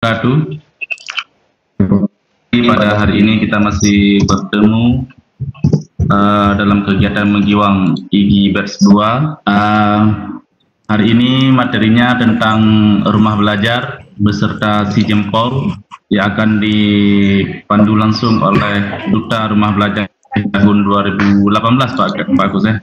wabarakatuh. Pada hari ini kita masih bertemu dalam kegiatan Menggiwang IGI Batch 2. Hari ini materinya tentang rumah belajar beserta si jempol yang akan dipandu langsung oleh Duta Rumah Belajar tahun 2018, Pak Agus ya.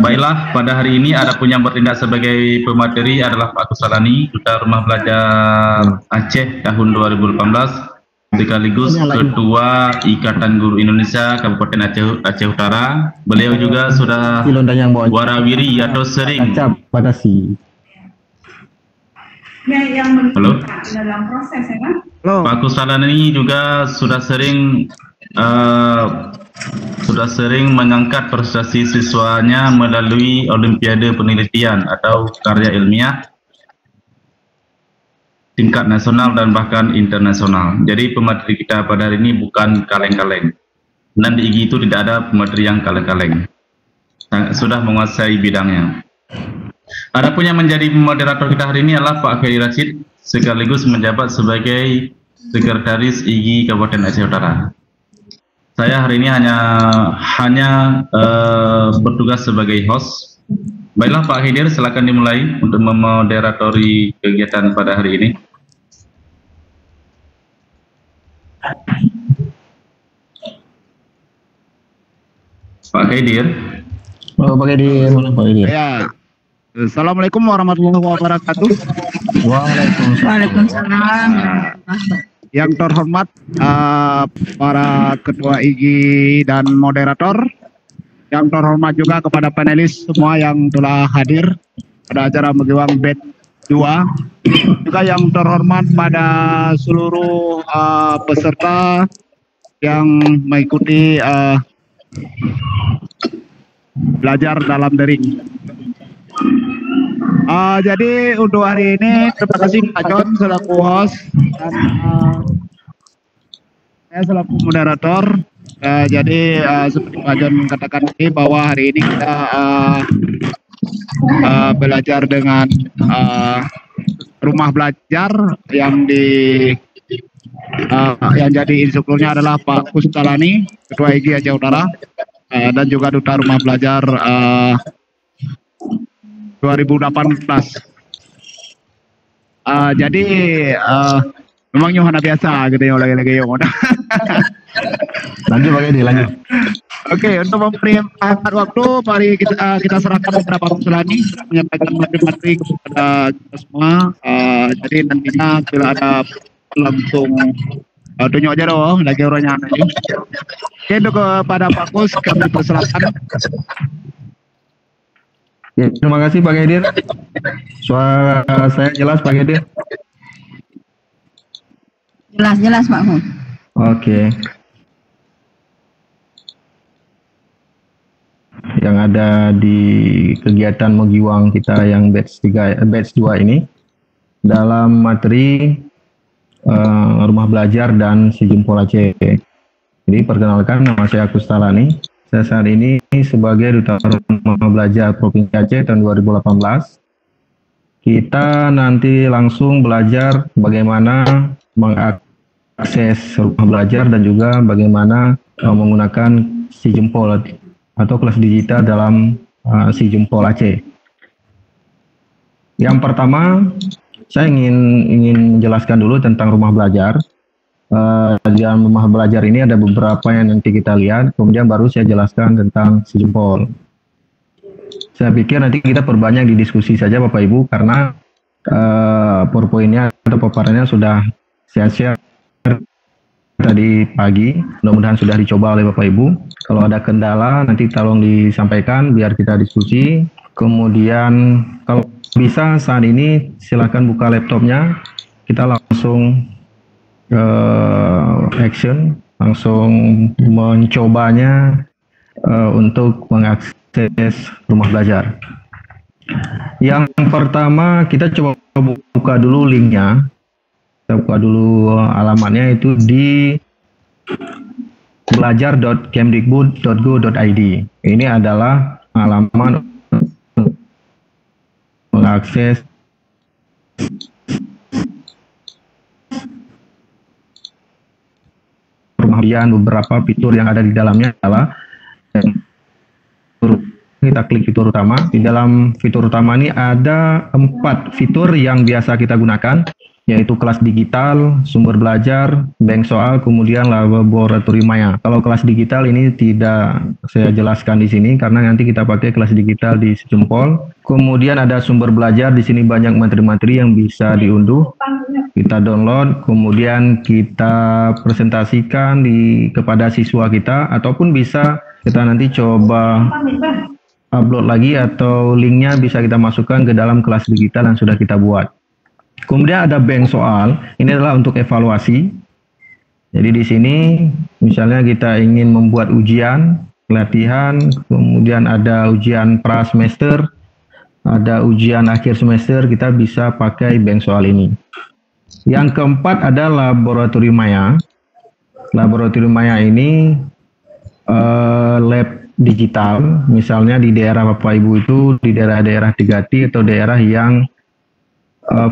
Baiklah, pada hari ini ada pun yang bertindak sebagai pemateri adalah Pak Kusalani, Duta Rumah Belajar Aceh tahun 2018, sekaligus Ketua Ikatan Guru Indonesia Kabupaten Aceh Utara. Beliau juga sudah warawiri atau sering halo? Dalam proses ya kan? Pak Kusalani juga sudah sering mengangkat prestasi siswanya melalui Olimpiade Penelitian atau karya ilmiah tingkat nasional dan bahkan internasional. Jadi pemateri kita pada hari ini bukan kaleng-kaleng. Dan di IGI itu tidak ada pemateri yang kaleng-kaleng. Sudah menguasai bidangnya. Adapun yang menjadi moderator kita hari ini adalah Pak Ferry Rashid, sekaligus menjabat sebagai Sekretaris IGI Kabupaten Aceh Utara. Saya hari ini hanya bertugas sebagai host. Baiklah Pak Hidir, silakan dimulai untuk memoderatori kegiatan pada hari ini. Pak Hidir. Oh, Pak Hidir, mana Pak Hidir? Ya. Assalamualaikum warahmatullahi wabarakatuh. Waalaikumsalam. Yang terhormat para ketua IGI dan moderator, yang terhormat juga kepada panelis semua yang telah hadir pada acara Menggiwang Batch 2, juga yang terhormat pada seluruh peserta yang mengikuti belajar dalam daring. Jadi untuk hari ini terima kasih Pak John selaku host dan saya selaku moderator. Jadi seperti Pak John katakan tadi bahwa hari ini kita belajar dengan rumah belajar yang jadi instrukturnya adalah Pak Kusalani, Ketua IGI Aceh Utara, dan juga Duta Rumah Belajar 2018. Jadi memang Yohana biasa gitu ya lagi yang udah. Lanjut Pak Edi, lanjut. Oke, untuk memberi waktu, mari kita serahkan beberapa Kusalani menyampaikan materi kepada kita semua. Jadi nantinya bila ada langsung tunjuk aja dong, lagi orangnya aja. Oke, untuk kepada Pak Kus kami persilahkan. Ya, terima kasih Pak Hidir. Suara saya jelas Pak Hidir? Jelas Pak Hun. Oke. Yang ada di kegiatan Menggiwang kita yang batch 2 ini dalam materi rumah belajar dan si jempol Aceh. Jadi perkenalkan, nama saya Kusalani. Saya saat ini sebagai Duta Rumah Belajar Provinsi Aceh tahun 2018. Kita nanti langsung belajar bagaimana mengakses rumah belajar dan juga bagaimana menggunakan si jempol atau kelas digital dalam si jempol Aceh. Yang pertama, saya ingin menjelaskan dulu tentang rumah belajar. Di dalam rumah belajar ini ada beberapa yang nanti kita lihat, kemudian baru saya jelaskan tentang si jempol. Saya pikir nanti kita perbanyak di diskusi saja Bapak Ibu, karena PowerPoint-nya atau paparannya sudah saya share tadi pagi, mudah-mudahan sudah dicoba oleh Bapak Ibu. Kalau ada kendala nanti tolong disampaikan biar kita diskusi. Kemudian kalau bisa saat ini silakan buka laptopnya, kita langsung action, langsung mencobanya untuk mengakses rumah belajar. Yang pertama kita coba buka dulu linknya, kita buka dulu alamatnya itu di belajar.kemdikbud.go.id. Ini adalah halaman mengakses Kemudian beberapa fitur yang ada di dalamnya adalah kita klik fitur utama. Di dalam fitur utama ini ada 4 fitur yang biasa kita gunakan, yaitu kelas digital, sumber belajar, bank soal, kemudian laboratorium maya. Kalau kelas digital ini tidak saya jelaskan di sini karena nanti kita pakai kelas digital di Sejempol. Kemudian ada sumber belajar, di sini banyak materi-materi yang bisa diunduh, kita download, kemudian kita presentasikan kepada siswa kita, ataupun bisa kita nanti coba upload lagi atau linknya bisa kita masukkan ke dalam kelas digital yang sudah kita buat. Kemudian ada bank soal, ini adalah untuk evaluasi. Jadi di sini misalnya kita ingin membuat ujian, pelatihan, kemudian ada ujian pra semester, ada ujian akhir semester, kita bisa pakai bank soal ini. Yang keempat ada laboratorium maya. Laboratorium maya ini lab digital, misalnya di daerah Bapak Ibu itu di daerah-daerah 3T atau daerah yang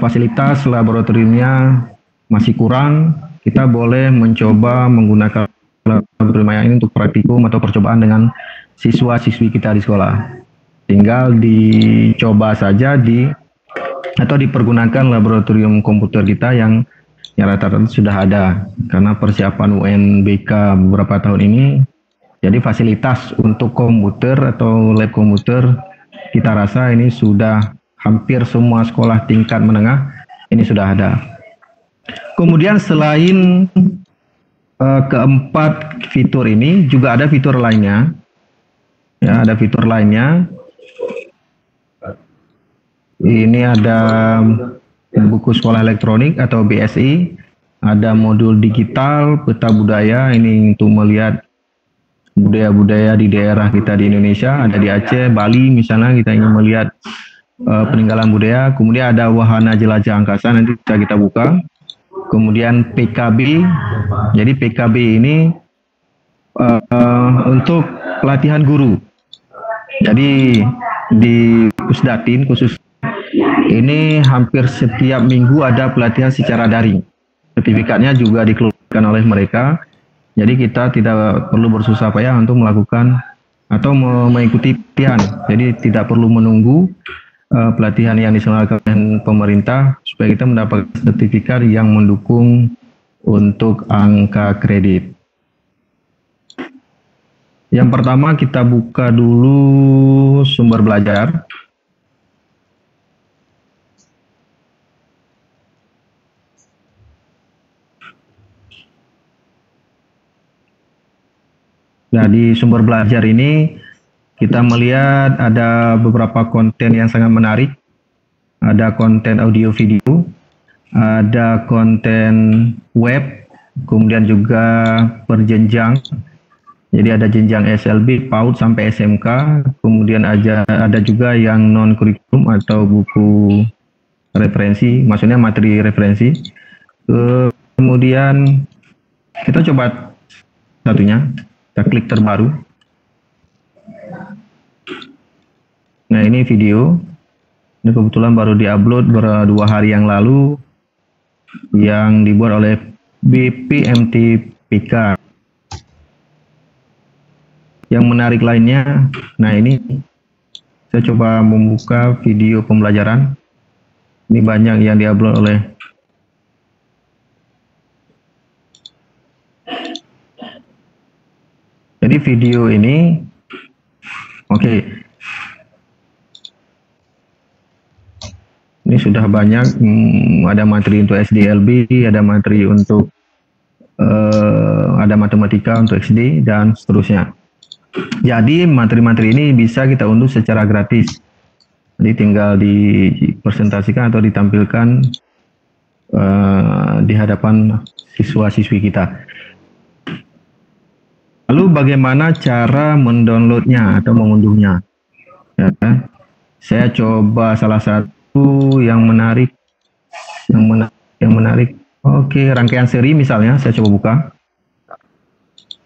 fasilitas laboratoriumnya masih kurang, kita boleh mencoba menggunakan laboratorium maya ini untuk praktikum atau percobaan dengan siswa-siswi kita di sekolah. Tinggal dicoba saja atau dipergunakan laboratorium komputer kita yang rata-rata sudah ada, karena persiapan UNBK beberapa tahun ini. Jadi fasilitas untuk komputer atau lab komputer kita rasa ini sudah hampir semua sekolah tingkat menengah ini sudah ada. Kemudian selain keempat fitur ini juga ada fitur lainnya. Ya, ada fitur lainnya. Ini ada buku sekolah elektronik atau BSI, ada modul digital, peta budaya, ini untuk melihat budaya-budaya di daerah kita di Indonesia, ada di Aceh, Bali misalnya kita ingin melihat peninggalan budaya. Kemudian ada wahana jelajah angkasa, nanti bisa kita buka. Kemudian PKB, jadi PKB ini untuk pelatihan guru. Jadi di Pusdatin khusus ini hampir setiap minggu ada pelatihan secara daring. Sertifikatnya juga dikeluarkan oleh mereka. Jadi kita tidak perlu bersusah payah untuk melakukan atau mengikuti pelatihan. Jadi tidak perlu menunggu pelatihan yang diselenggarakan pemerintah supaya kita mendapatkan sertifikat yang mendukung untuk angka kredit. Yang pertama kita buka dulu sumber belajar. Nah, di sumber belajar ini kita melihat ada beberapa konten yang sangat menarik. Ada konten audio video, ada konten web, kemudian juga berjenjang. Jadi ada jenjang SLB, PAUD sampai SMK, kemudian ada juga yang non kurikulum atau buku referensi, maksudnya materi referensi. Kemudian kita coba satunya. Kita klik terbaru. Nah, ini video. Ini kebetulan baru diupload 2 hari yang lalu yang dibuat oleh BPMTPK. Yang menarik lainnya, nah ini saya coba membuka video pembelajaran. Ini banyak yang diupload oleh jadi video ini, oke. Ini sudah banyak, ada materi untuk SDLB, ada materi untuk, ada matematika untuk SD, dan seterusnya. Jadi materi-materi ini bisa kita unduh secara gratis. Jadi tinggal dipresentasikan atau ditampilkan di hadapan siswa-siswi kita. Lalu bagaimana cara mendownloadnya atau mengunduhnya? Ya, saya coba salah satu yang menarik, yang menarik. Oke, rangkaian seri misalnya, saya coba buka.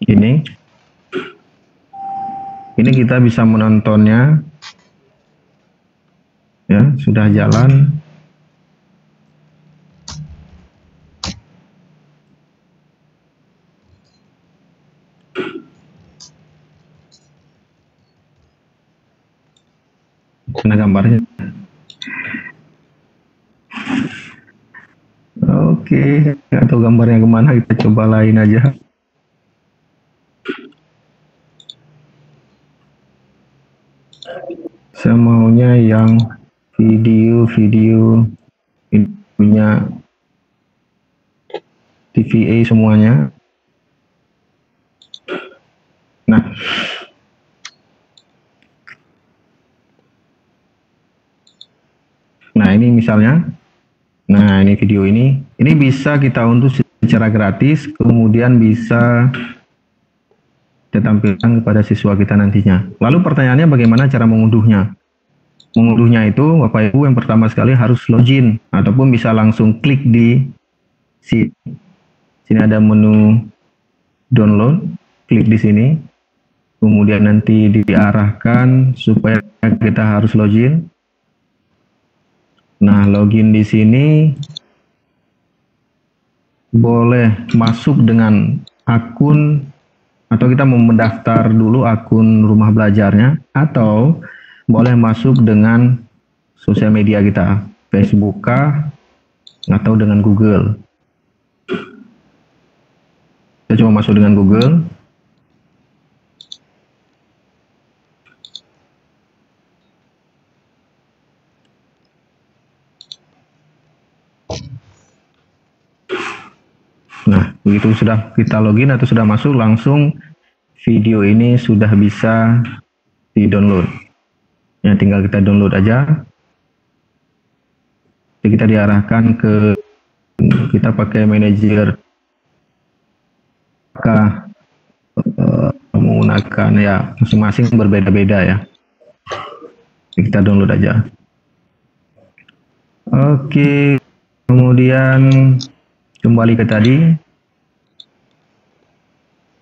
Ini kita bisa menontonnya. Ya, sudah jalan. mana gambarnya? Oke, atau gambarnya kemana, kita coba lain aja. Saya maunya yang video punya TVA semuanya. Nah ini misalnya, nah ini video ini bisa kita unduh secara gratis, kemudian bisa kita tampilkan kepada siswa kita nantinya. Lalu pertanyaannya bagaimana cara mengunduhnya? Mengunduhnya itu Bapak Ibu yang pertama sekali harus login, ataupun bisa langsung klik di sini ada menu download, klik di sini, kemudian nanti diarahkan supaya kita harus login. Nah, login di sini boleh masuk dengan akun, atau kita mau mendaftar dulu akun rumah belajarnya, atau boleh masuk dengan sosial media kita, Facebook kah, atau dengan Google. Kita coba masuk dengan Google. Nah, begitu sudah kita login atau sudah masuk, langsung video ini sudah bisa di-download. Ya, tinggal kita download aja. Jadi kita diarahkan ke, kita pakai manajer menggunakan ya masing-masing berbeda-beda ya. Jadi kita download aja. Oke, kemudian kembali ke tadi,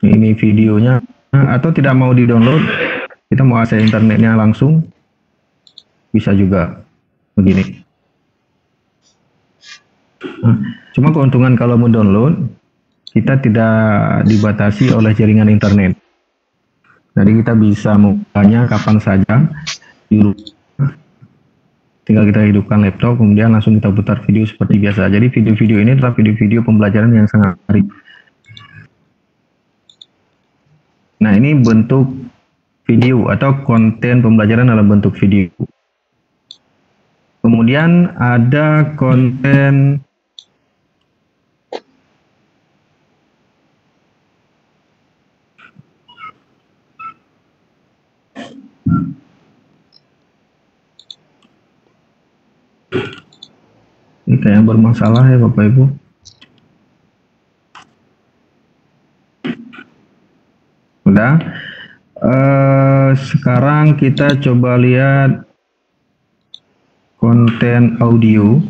ini videonya, atau tidak mau di-download, kita mau akses internetnya langsung, bisa juga begini. Nah, cuma keuntungan kalau mau download, kita tidak dibatasi oleh jaringan internet. Jadi kita bisa membukanya kapan saja, tinggal kita hidupkan laptop, kemudian langsung kita putar video seperti biasa. Jadi video-video ini adalah video-video pembelajaran yang sangat menarik. Nah, ini bentuk video atau konten pembelajaran dalam bentuk video. Kemudian ada konten ini kayak bermasalah ya Bapak Ibu. Udah. Sekarang kita coba lihat konten audio.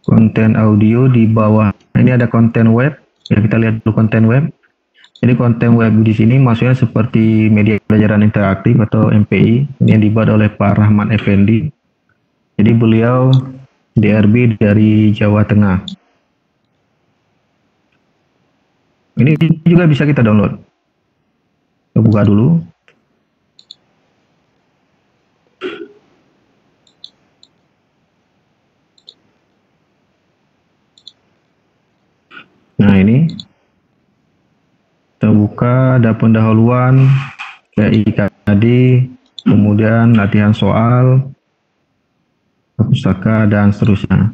Konten audio di bawah. Ini ada konten web. Ya, kita lihat dulu konten web. Jadi konten web di sini maksudnya seperti media pelajaran interaktif atau MPI yang dibuat oleh Pak Rahmat Effendi. Jadi beliau DRB dari Jawa Tengah. Ini juga bisa kita download. Kita buka dulu. Nah ini. Kita buka, ada pendahuluan, KIKD, kemudian latihan soal, pustaka, dan seterusnya.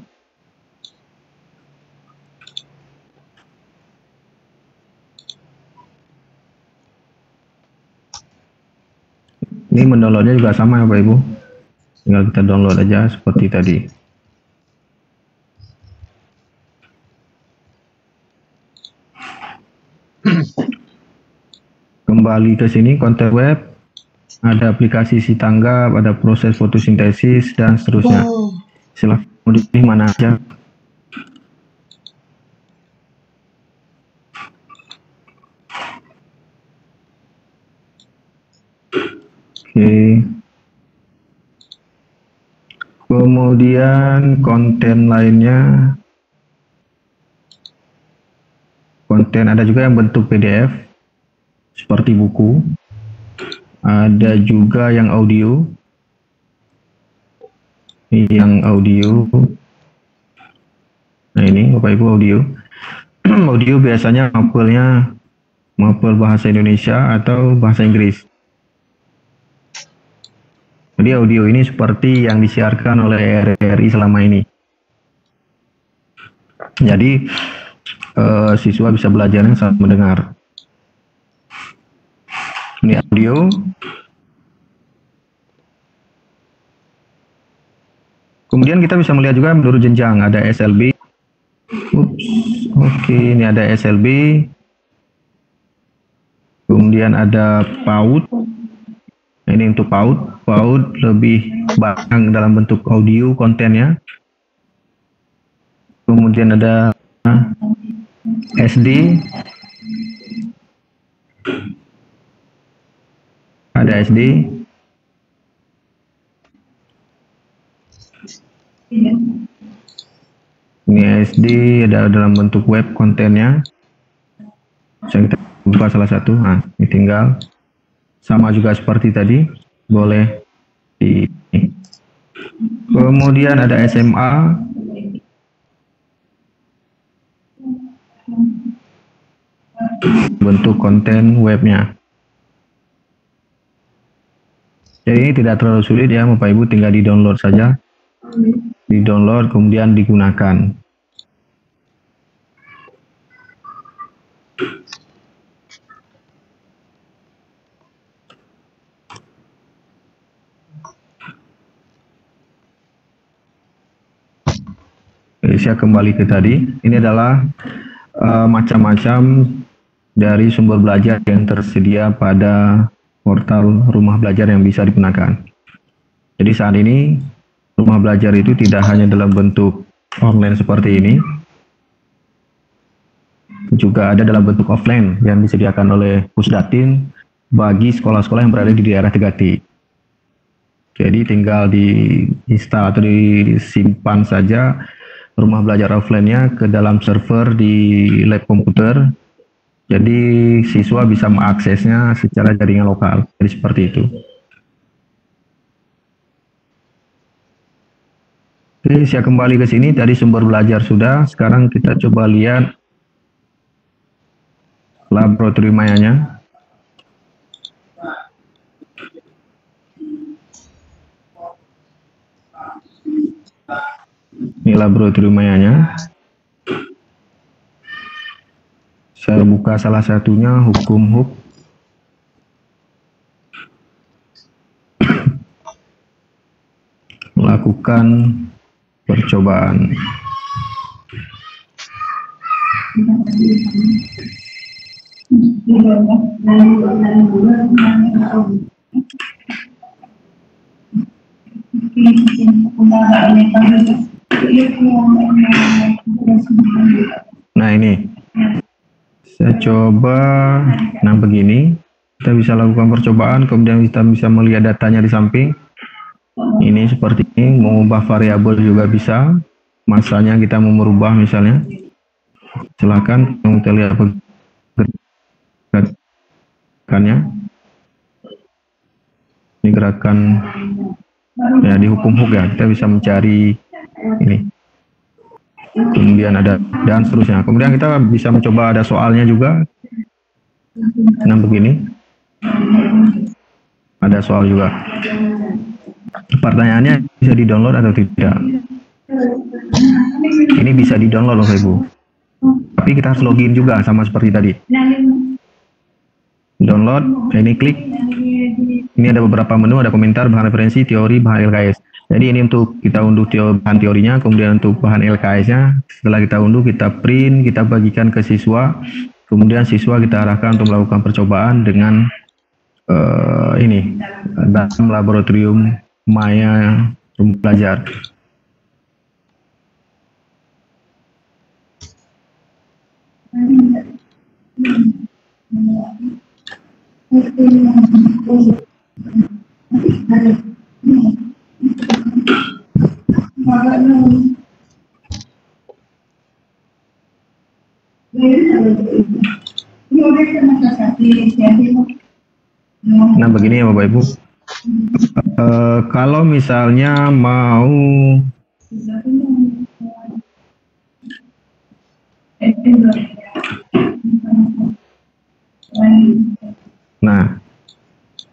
Ini mendownloadnya juga sama ya Bapak Ibu. Tinggal kita download aja seperti tadi. Kembali ke sini, konten web, ada aplikasi isi tanggap, ada proses fotosintesis, dan seterusnya. Silahkan mau dipilih mana aja. Oke. Kemudian konten lainnya, konten ada juga yang bentuk PDF seperti buku, ada juga yang audio, yang audio. Nah ini Bapak Ibu audio. Audio biasanya mapel bahasa Indonesia atau bahasa Inggris. Jadi audio ini seperti yang disiarkan oleh RRI selama ini. Jadi siswa bisa belajarnya saat mendengar. Ini audio. Kemudian kita bisa melihat juga menurut jenjang, ada SLB. Oke, ini ada SLB. Kemudian ada PAUD. Ini untuk PAUD. PAUD lebih banyak dalam bentuk audio kontennya. Kemudian ada SD. Ada SD. Ini SD ada dalam bentuk web kontennya. Saya kita buka salah satu. Nah, ini tinggal sama juga seperti tadi, boleh di. Kemudian ada SMA. Bentuk konten webnya. Jadi ini tidak terlalu sulit ya, Bapak Ibu, tinggal di-download saja. Di-download kemudian digunakan. Oke, saya kembali ke tadi. Ini adalah macam-macam dari sumber belajar yang tersedia pada portal rumah belajar yang bisa digunakan. Jadi saat ini rumah belajar itu tidak hanya dalam bentuk online seperti ini, juga ada dalam bentuk offline yang disediakan oleh Pusdatin bagi sekolah-sekolah yang berada di daerah 3T. Jadi tinggal diinstal atau disimpan saja rumah belajar offline-nya ke dalam server di lab komputer. Jadi siswa bisa mengaksesnya secara jaringan lokal. Jadi seperti itu. Oke, saya kembali ke sini. Tadi sumber belajar sudah. Sekarang kita coba lihat laboratorium mayanya. Ini laboratorium mayanya. Saya buka salah satunya, hukum hub. Melakukan percobaan. Nah ini, saya coba, nah begini, kita bisa lakukan percobaan, kemudian kita bisa melihat datanya di samping. Ini seperti ini, mengubah variabel juga bisa, masanya kita mau merubah misalnya. Silakan kita lihat gerakannya. Ini gerakan ya di hukum hub ya, kita bisa mencari ini. Kemudian ada dan seterusnya. Kemudian kita bisa mencoba, ada soalnya juga. Nah begini, ada soal juga. Pertanyaannya bisa di-download atau tidak? Ini bisa di-download loh Ibu. Tapi kita harus login juga sama seperti tadi. Download, ini klik. Ini ada beberapa menu, ada komentar, bahan referensi, teori, bahan LKS. Jadi ini untuk kita unduh bahan teorinya, kemudian untuk bahan LKS-nya. Setelah kita unduh, kita print, kita bagikan ke siswa. Kemudian siswa kita arahkan untuk melakukan percobaan dengan ini dalam laboratorium maya rumah belajar. Nah begini ya Bapak Ibu, Kalau misalnya mau nah,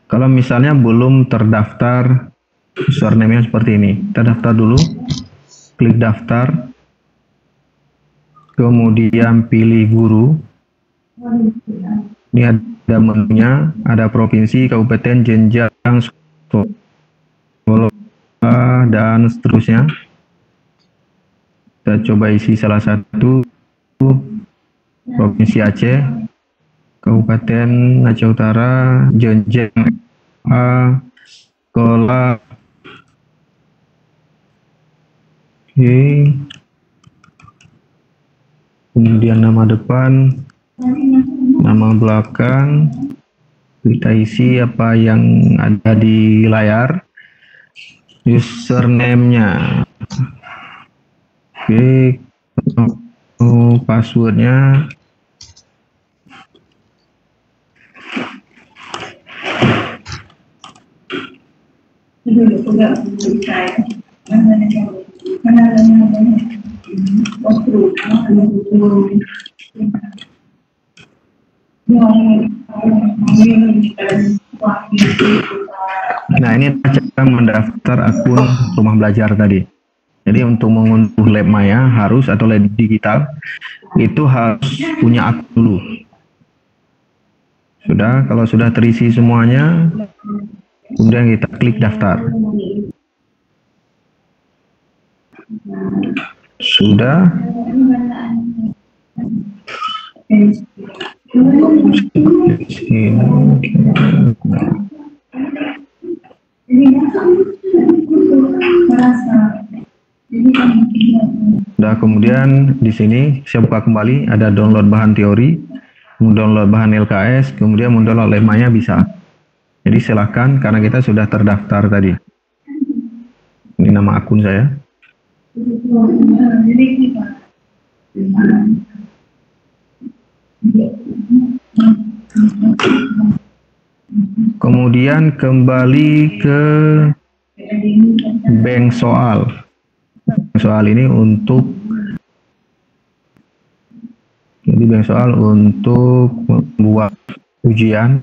kalau misalnya belum terdaftar username-nya seperti ini, kita daftar dulu, klik daftar, kemudian pilih guru. Ini ada menunya, ada provinsi, kabupaten, jenjang, sekolah, dan seterusnya. Kita coba isi salah satu, provinsi Aceh, kabupaten Aceh Utara, jenjang sekolah. Oke. Kemudian nama depan, nama belakang, kita isi apa yang ada di layar, username-nya, oke, passwordnya, nah ini cara mendaftar akun Rumah Belajar tadi. Jadi untuk mengunduh Lab Maya harus, atau Lab Digital, itu harus punya akun dulu. Sudah, kalau sudah terisi semuanya, kemudian kita klik daftar. Sudah. Nah, kemudian di sini saya buka kembali, ada download bahan teori, mendownload bahan LKS, kemudian mendownload lemanya bisa. Jadi silakan, karena kita sudah terdaftar tadi. Ini nama akun saya. Kemudian kembali ke bank soal. Soal ini untuk, jadi bank soal untuk membuat ujian,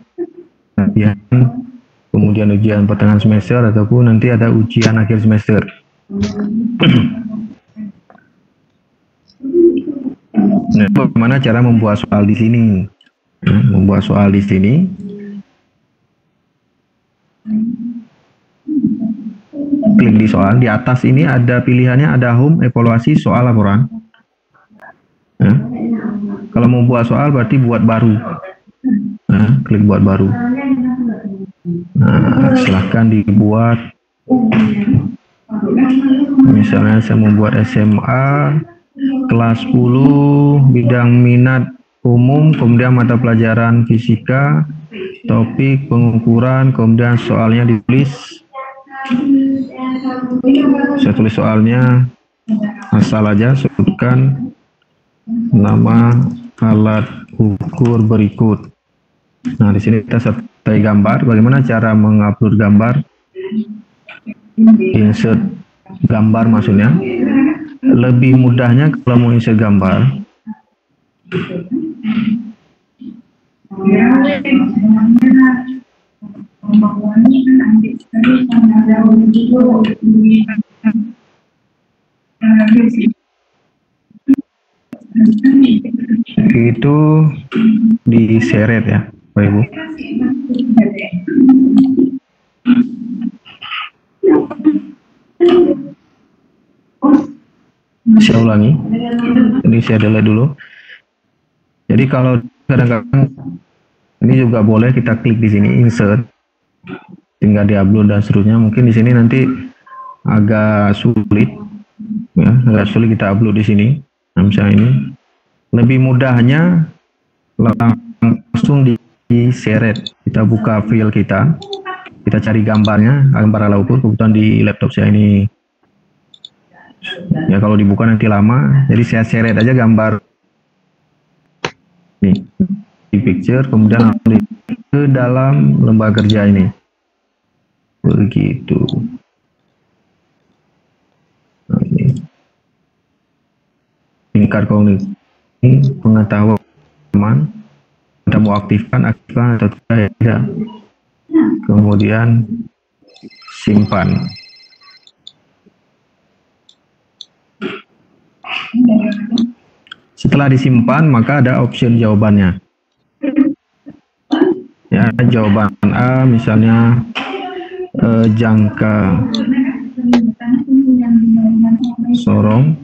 kemudian ujian pertengahan semester, ataupun nanti ada ujian akhir semester. Nah, bagaimana cara membuat soal di sini? Nah, membuat soal di sini. Klik di soal, di atas ini ada pilihannya, ada home, evaluasi, soal, laporan. Nah, kalau mau buat soal berarti buat baru. Nah, klik buat baru. Nah, silahkan dibuat. Misalnya saya membuat SMA kelas 10 bidang minat umum, kemudian mata pelajaran fisika, topik pengukuran, kemudian soalnya ditulis. Saya tulis soalnya asal aja, sebutkan nama alat ukur berikut. Nah, di sini kita sertai gambar. Bagaimana cara mengupload gambar? Insert gambar maksudnya. Lebih mudahnya kalau mau insert gambar, itu diseret ya, Bapak Ibu. Saya ulangi, ini saya delete dulu. Jadi kalau kadang-kadang ini juga boleh kita klik di sini insert, tinggal diupload dan seterusnya. Mungkin di sini nanti agak sulit, ya, agak sulit kita upload di sini. Nah, misalnya ini lebih mudahnya langsung diseret. Kita buka file kita cari gambarnya, gambar ala ukur. Kebetulan di laptop saya ini, ya kalau dibuka nanti lama, jadi saya seret aja gambar nih di picture, kemudian ke dalam lembaga kerja ini. Begitu. Nah, ini. Tingkat kognisi pengetahuan, kita mau aktifkan atau tidak. Kemudian simpan. Setelah disimpan, maka ada option jawabannya. Ya, jawaban A misalnya jangka sorong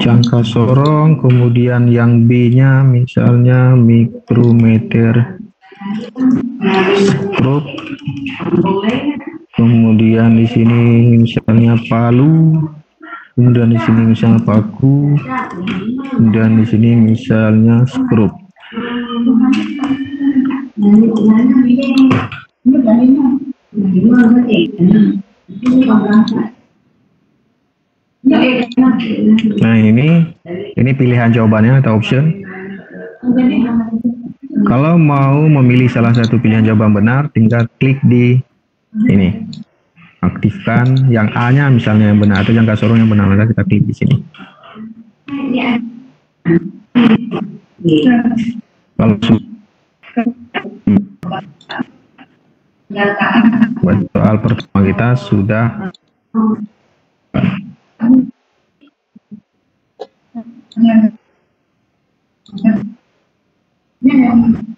jangka sorong, kemudian yang B-nya misalnya mikrometer skrup, kemudian di sini misalnya palu, kemudian di sini misalnya paku, dan di sini misalnya skrup. Nah, ini pilihan jawabannya atau option. Kalau mau memilih salah satu pilihan jawaban benar, tinggal klik di ini, aktifkan yang A-nya misalnya yang benar atau jangka sorong yang benar, maka kita klik di sini. Kalau soal pertama kita sudah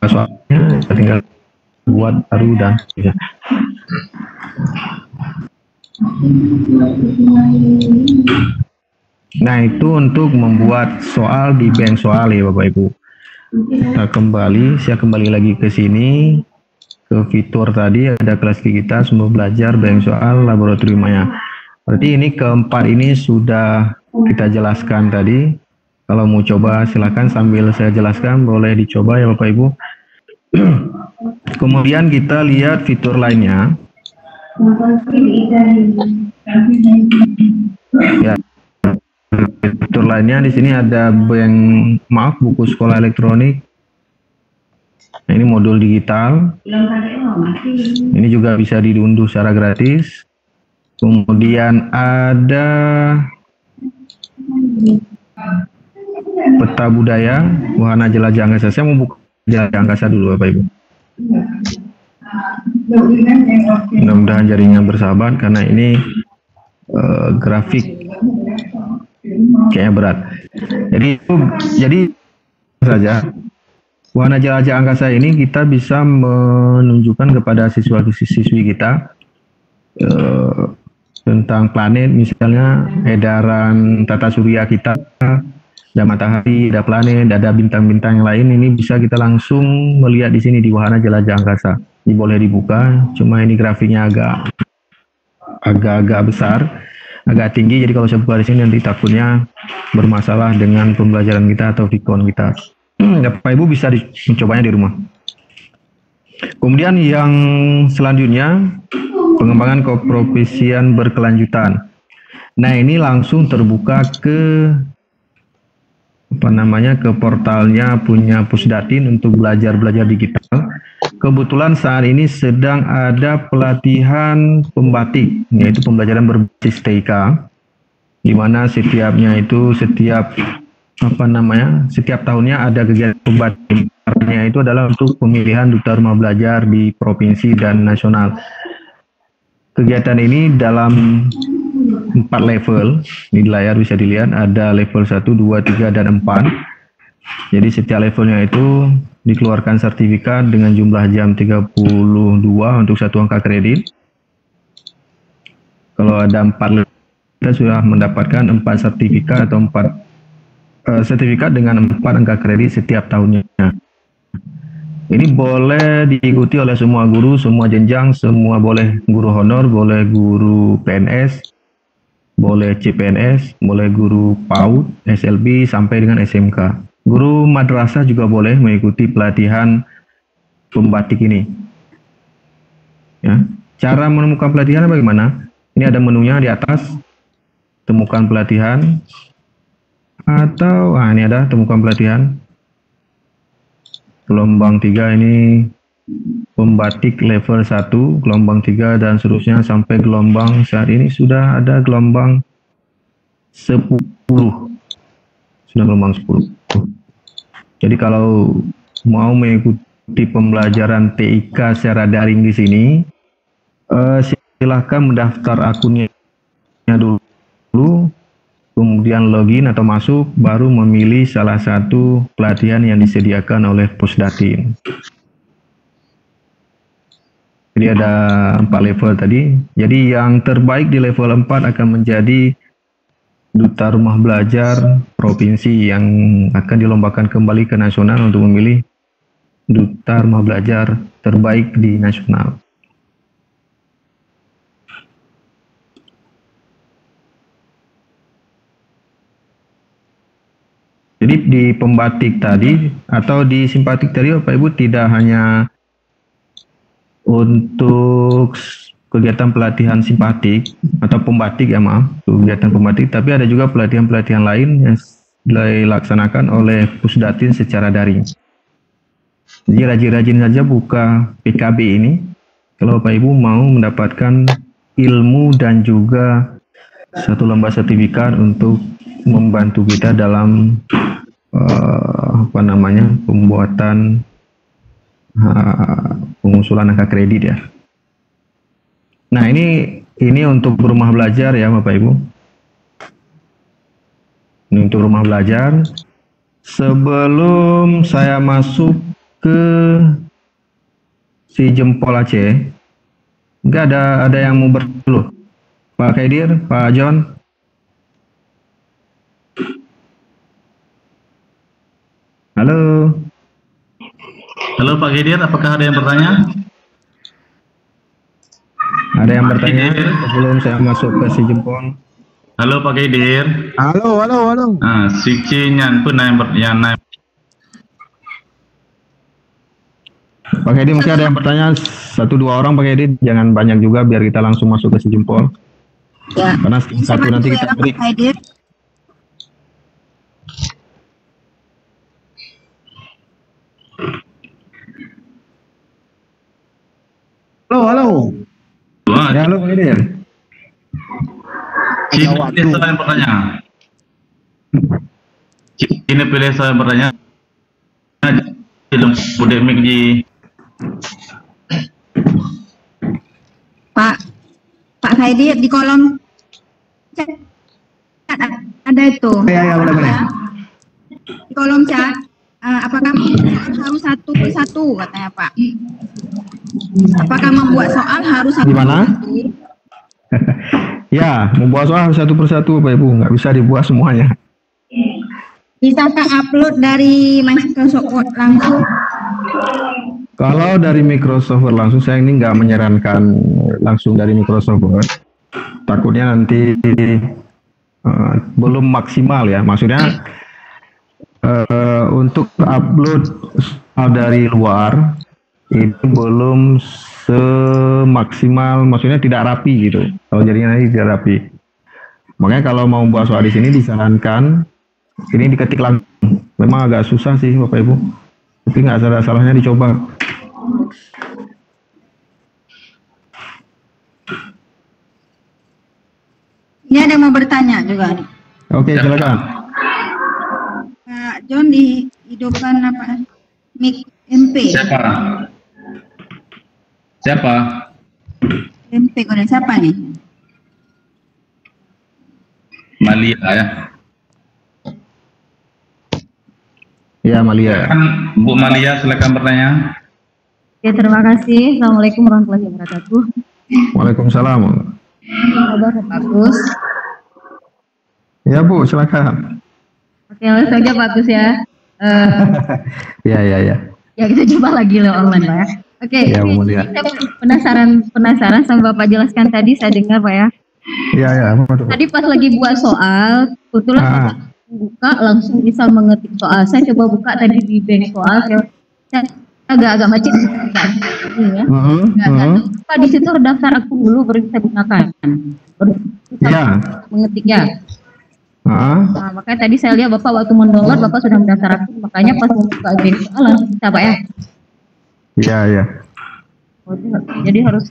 soalnya kita tinggal buat baru dan ya. Nah, itu untuk membuat soal di bank soal ya Bapak Ibu. Kita saya kembali lagi ke sini, ke fitur tadi ada kelas kita semua belajar bank soal laboratorium maya. Berarti ini keempat ini sudah kita jelaskan tadi. Kalau mau coba silakan sambil saya jelaskan, boleh dicoba ya Bapak Ibu. Kemudian kita lihat fitur lainnya. Ya, fitur lainnya di sini ada buku sekolah elektronik. Nah, ini modul digital. Ini juga bisa diunduh secara gratis. Kemudian ada peta budaya, wahana jelajah angkasa. Saya mau buka jelajah angkasa dulu Bapak Ibu. Mudah-mudahan jaringnya bersahabat karena ini grafik kayaknya berat. Jadi saja wahana jelajah angkasa ini kita bisa menunjukkan kepada siswa-siswi kita tentang planet, misalnya edaran tata surya kita, ada matahari, ada planet, ada bintang-bintang yang lain. Ini bisa kita langsung melihat di sini di wahana jelajah angkasa. Ini boleh dibuka, cuma ini grafiknya agak besar, agak tinggi. Jadi kalau saya buka di sini nanti takutnya bermasalah dengan pembelajaran kita atau vikon kita. Bapak Ibu bisa mencobanya di rumah. Kemudian yang selanjutnya pengembangan keprofesian berkelanjutan. Nah, ini langsung terbuka ke ke portalnya punya Pusdatin untuk belajar digital. Kebetulan saat ini sedang ada pelatihan pembatik, yaitu pembelajaran berbasis TIK, di mana setiap tahunnya ada kegiatan pembatik. Artinya itu adalah untuk pemilihan duta rumah belajar di provinsi dan nasional. Kegiatan ini dalam 4 level, ini di layar bisa dilihat, ada level 1, 2, 3, dan 4. Jadi setiap levelnya itu dikeluarkan sertifikat dengan jumlah jam 32 untuk satu angka kredit. Kalau ada 4 level, kita sudah mendapatkan 4 sertifikat atau 4 sertifikat dengan 4 angka kredit setiap tahunnya. Ini boleh diikuti oleh semua guru, semua jenjang, semua boleh guru honor, boleh guru PNS, boleh CPNS, boleh guru PAUD, SLB sampai dengan SMK. Guru madrasah juga boleh mengikuti pelatihan pembatik ini. Ya, cara menemukan pelatihan bagaimana? Ini ada menunya di atas. Temukan pelatihan atau ini ada temukan pelatihan. Gelombang 3 ini pembatik level 1, gelombang 3 dan seterusnya sampai gelombang saat ini sudah ada gelombang 10. Sudah gelombang 10. Jadi kalau mau mengikuti pembelajaran TIK secara daring di sini, silahkan mendaftar akunnya dulu, kemudian login atau masuk, baru memilih salah satu pelatihan yang disediakan oleh Pusdatin. Jadi ada 4 level tadi. Jadi yang terbaik di level 4 akan menjadi Duta Rumah Belajar Provinsi yang akan dilombakan kembali ke nasional untuk memilih Duta Rumah Belajar terbaik di nasional. Jadi di pembatik tadi atau di simpatik tadi Bapak Ibu tidak hanya untuk kegiatan pelatihan simpatik atau pembatik ya maaf, kegiatan pembatik, tapi ada juga pelatihan-pelatihan lain yang dilaksanakan oleh Pusdatin secara daring. Jadi rajin-rajin saja buka PKB ini kalau Bapak Ibu mau mendapatkan ilmu dan juga satu lembar sertifikat untuk membantu kita dalam pembuatan pengusulan angka kredit ya. Nah ini untuk rumah belajar ya Bapak Ibu. Ini untuk rumah belajar. Sebelum saya masuk ke si jempol Aceh, enggak ada yang mau bertanya. Pak Khaidir, Pak John. Halo. Halo Pak Khaidir, apakah ada yang bertanya? Ada yang bertanya sebelum saya masuk ke si jempol. Halo Pak Khaidir. Halo. Ah, si Cinyan pun yang naik. Pak Khaidir mungkin ada yang bertanya 1-2 orang Pak Khaidir, jangan banyak juga biar kita langsung masuk ke si jempol. Ya. Karena satu nanti kita beri. Halo. Ya, halo Pak Khaidir. Ini saya yang bertanya. Ini pilih saya bertanya. Film Budemik di Pak Khaidir di kolom chat ada itu. Ya, boleh. Di kolom chat, apakah harus satu persatu katanya Pak? Apakah membuat soal harus satu Gimana? persatu? Ya, membuat soal satu persatu Bapak Ibu, nggak bisa dibuat semuanya. Bisakah upload dari Microsoft Word langsung? Kalau dari Microsoft Word langsung, saya ini nggak menyarankan langsung dari Microsoft Word. Takutnya nanti belum maksimal ya. Maksudnya untuk upload dari luar itu belum semaksimal, maksudnya tidak rapi gitu. Kalau jadinya nanti tidak rapi. Makanya kalau mau buat soal di sini disarankan ini diketik langsung. Memang agak susah sih Bapak Ibu, tapi nggak ada salahnya dicoba. Ini ada yang mau bertanya juga nih. Oke, silakan. Pak John dihidupkan apa? Mic MP. Siapa? MP konen siapa nih? Malia ya. Ya, Malia. Bu Malia, silakan bertanya. Oke, terima kasih. Assalamualaikum warahmatullahi wabarakatuh. Waalaikumsalam. Kabar Pak Gus. Ya Bu, silakan. Oke, langsung aja Pak Gus ya. Ya. Ya kita coba lagi lewat online Pak ya. Oke, Ya, Bu Malia. saya penasaran sama Bapak jelaskan tadi, saya dengar Pak ya. Iya, ya, betul. Tadi pas lagi buat soal, kebetulan buka langsung bisa mengetik soal. Saya coba buka tadi di bank soal, saya agak macet di situ kan. Iya. Pak di situ daftar akun dulu baru bisa gunakan. Iya. Mengetiknya. Nah, makanya tadi saya lihat Bapak waktu mendownload Bapak sudah mendaftar akun, makanya pas membuka bank soal langsung bisa Pak ya. Iya, iya. Jadi harus,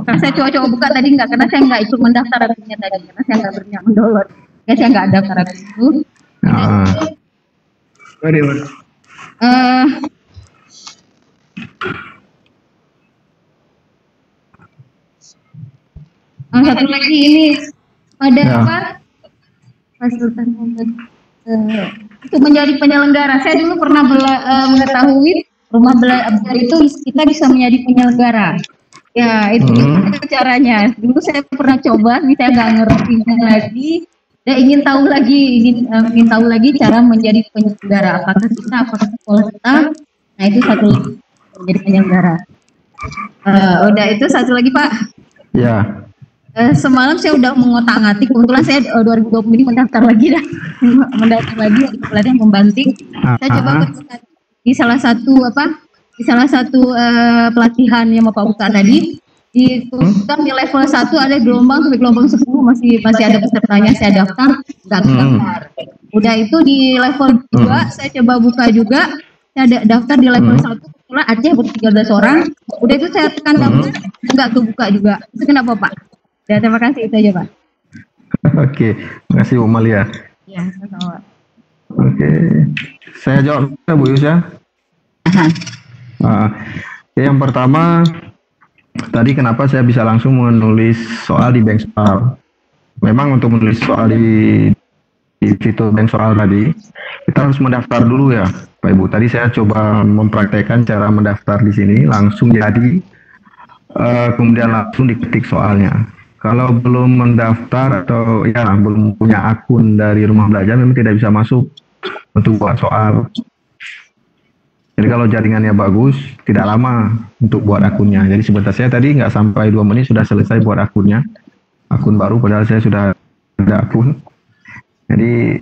karena saya coba buka tadi enggak, karena saya enggak ikut mendaftar akunnya tadi, karena saya enggak berniat mendownload, karena saya enggak daftar akun itu. Satu lagi ini pada apa? Fasilitas untuk menjadi penyelenggara. Saya dulu pernah mengetahui rumah belajar itu kita bisa menjadi penyelenggara. Ya, itu caranya. Dulu saya pernah coba, tapi saya nggak ngertinya lagi. Dan ingin tahu lagi cara menjadi penyelenggara. Apakah sekolah kita? Nah, itu satu lagi menjadi penyelenggara. Udah itu satu lagi Pak. Ya. Semalam saya udah mengotak-ngatik. Kebetulan saya 2020 ini mendaftar lagi di pelatihan pembanting. Saya coba di salah satu pelatihan yang Bapak buka tadi, di level 1 ada gelombang sampai gelombang 10 masih ada pesertanya, saya daftar, nggak daftar. Udah itu di level 2 saya coba buka juga, saya daftar di level 1, kebetulan Aceh ber-13 orang. Udah itu saya tekan daftar, nggak kebuka juga. Itu kenapa Pak? Ya, terima kasih, itu aja Pak. Oke, terima kasih Bu Malia. Ya, sama-sama. Oke, saya jawab Bu Yusya. Yang pertama, tadi kenapa saya bisa langsung menulis soal di bank soal. Memang untuk menulis soal di fitur bank soal tadi, kita harus mendaftar dulu ya Pak Ibu. Tadi saya coba mempraktekkan cara mendaftar di sini, langsung jadi, kemudian langsung diketik soalnya. Kalau belum mendaftar atau ya belum punya akun dari rumah belajar, memang tidak bisa masuk untuk buat soal. Jadi kalau jaringannya bagus, tidak lama untuk buat akunnya. Jadi sebentar, saya tadi nggak sampai 2 menit sudah selesai buat akunnya. Akun baru, padahal saya sudah ada akun. Jadi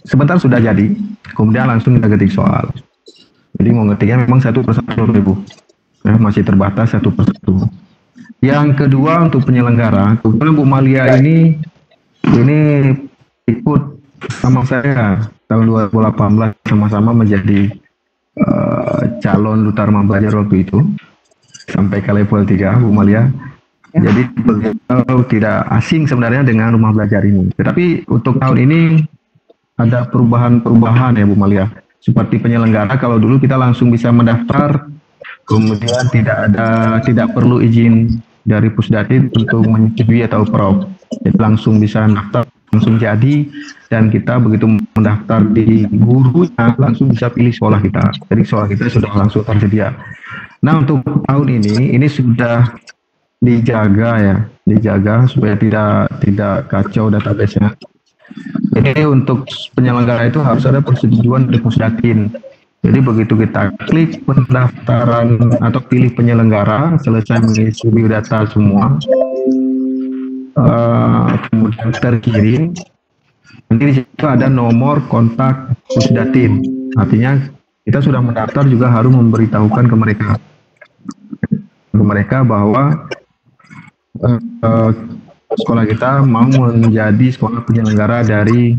sebentar sudah jadi, kemudian langsung kita ketik soal. Jadi mau ngetiknya memang satu persatu Ibu. Ya, masih terbatas satu persatu. Yang kedua untuk penyelenggara, kebetulan Bu Malia ini ikut sama saya tahun 2018 sama-sama menjadi calon duta rumah belajar waktu itu sampai ke level 3 Bu Malia. Jadi beliau tidak asing sebenarnya dengan rumah belajar ini. Tetapi untuk tahun ini ada perubahan ya Bu Malia. Seperti penyelenggara, kalau dulu kita langsung bisa mendaftar, kemudian tidak perlu izin dari Pusdatin untuk menyetujui atau approve. Jadi langsung bisa daftar, langsung jadi, dan kita begitu mendaftar di gurunya langsung bisa pilih sekolah kita. Jadi sekolah kita sudah langsung tersedia. Nah, untuk tahun ini sudah dijaga supaya tidak kacau database-nya. Jadi untuk penyelenggara itu harus ada persetujuan dari Pusdatin. Jadi begitu kita klik pendaftaran atau pilih penyelenggara, selesai mengisi biodata semua, kemudian terkirim, nanti di situ ada nomor kontak Pusdatin. Artinya kita sudah mendaftar juga harus memberitahukan ke mereka bahwa sekolah kita mau menjadi sekolah penyelenggara dari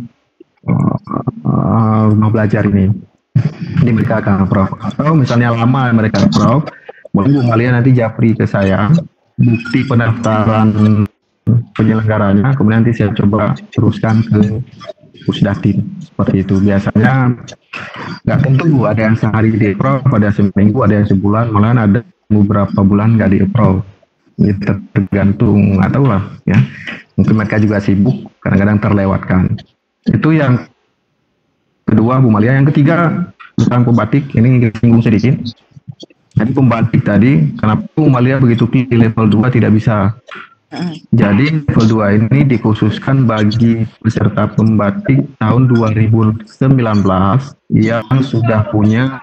rumah belajar ini. Jadi mereka akan approve, atau misalnya lama mereka approve, boleh Bu Malia nanti japri ke saya bukti pendaftaran penyelenggaranya, kemudian nanti saya coba teruskan ke Pusdatin. Seperti itu. Biasanya nggak tentu Bu, ada yang sehari di approve, ada seminggu, ada yang sebulan, malahan ada beberapa bulan nggak di approve. Itu tergantung, nggak tahu lah ya. Mungkin mereka juga sibuk, kadang-kadang terlewatkan. Itu yang kedua Bu Malia. Yang ketiga tentang pembatik, ini singgung sedikit. Jadi pembatik tadi, kenapa Bu Malia begitu di level 2 tidak bisa? Jadi level 2 ini dikhususkan bagi peserta pembatik tahun 2019 yang sudah punya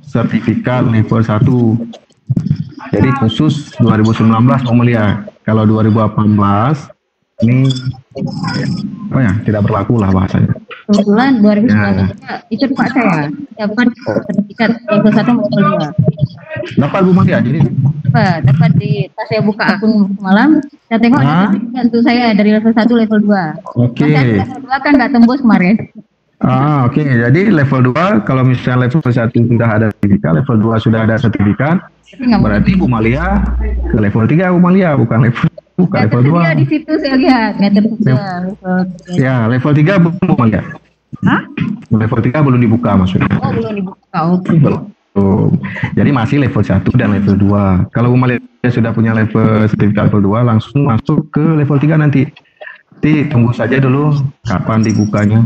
sertifikat level 1. Jadi khusus 2019 Bu Malia. Kalau 2018 ini apa ya, tidak berlaku lah bahasanya. Kebetulan 2019 itu Pak saya dapat sertifikat level 1 level 2. Dapat Bu Malia jadi? Dapat pas saya buka akun malam, saya tengok ada sertifikat untuk saya dari level 1 level 2. Oke. Level 2 kan nggak tembus kemarin. Oke. Jadi level 2 kalau misalnya level 1 sudah ada sertifikat, level 2 sudah ada sertifikat, berarti Bu Malia ke level 3 Bu Malia, bukan level level 2. Di situ saya lihat nggak tersedia level 3. Ya, level 3 belum Bu Malia. Hah? Level 3 belum dibuka maksudnya. Oh, belum dibuka. Oke. Belum. Jadi masih level 1 dan level 2. Kalau Bu Malia sudah punya level sertifikat level 2, langsung masuk ke level 3 nanti. Nanti tunggu saja dulu kapan dibukanya.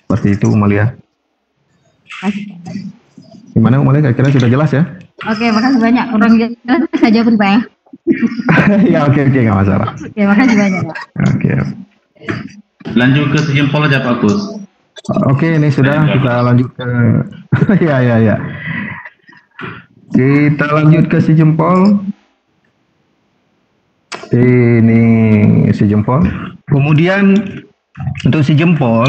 Seperti itu Bu Malia. Gimana Bu Malia, kira-kira sudah jelas ya? Oke, makasih banyak. Kurang jelas saja pun Pak ya. Ya oke, nggak masalah. Oke, makasih banyak Pak. Oke. Lanjut ke sejempol aja Pak Kus. Oke, ini sudah kita lanjut ke ya. Kita lanjut ke si jempol. Ini si jempol. Kemudian untuk si jempol,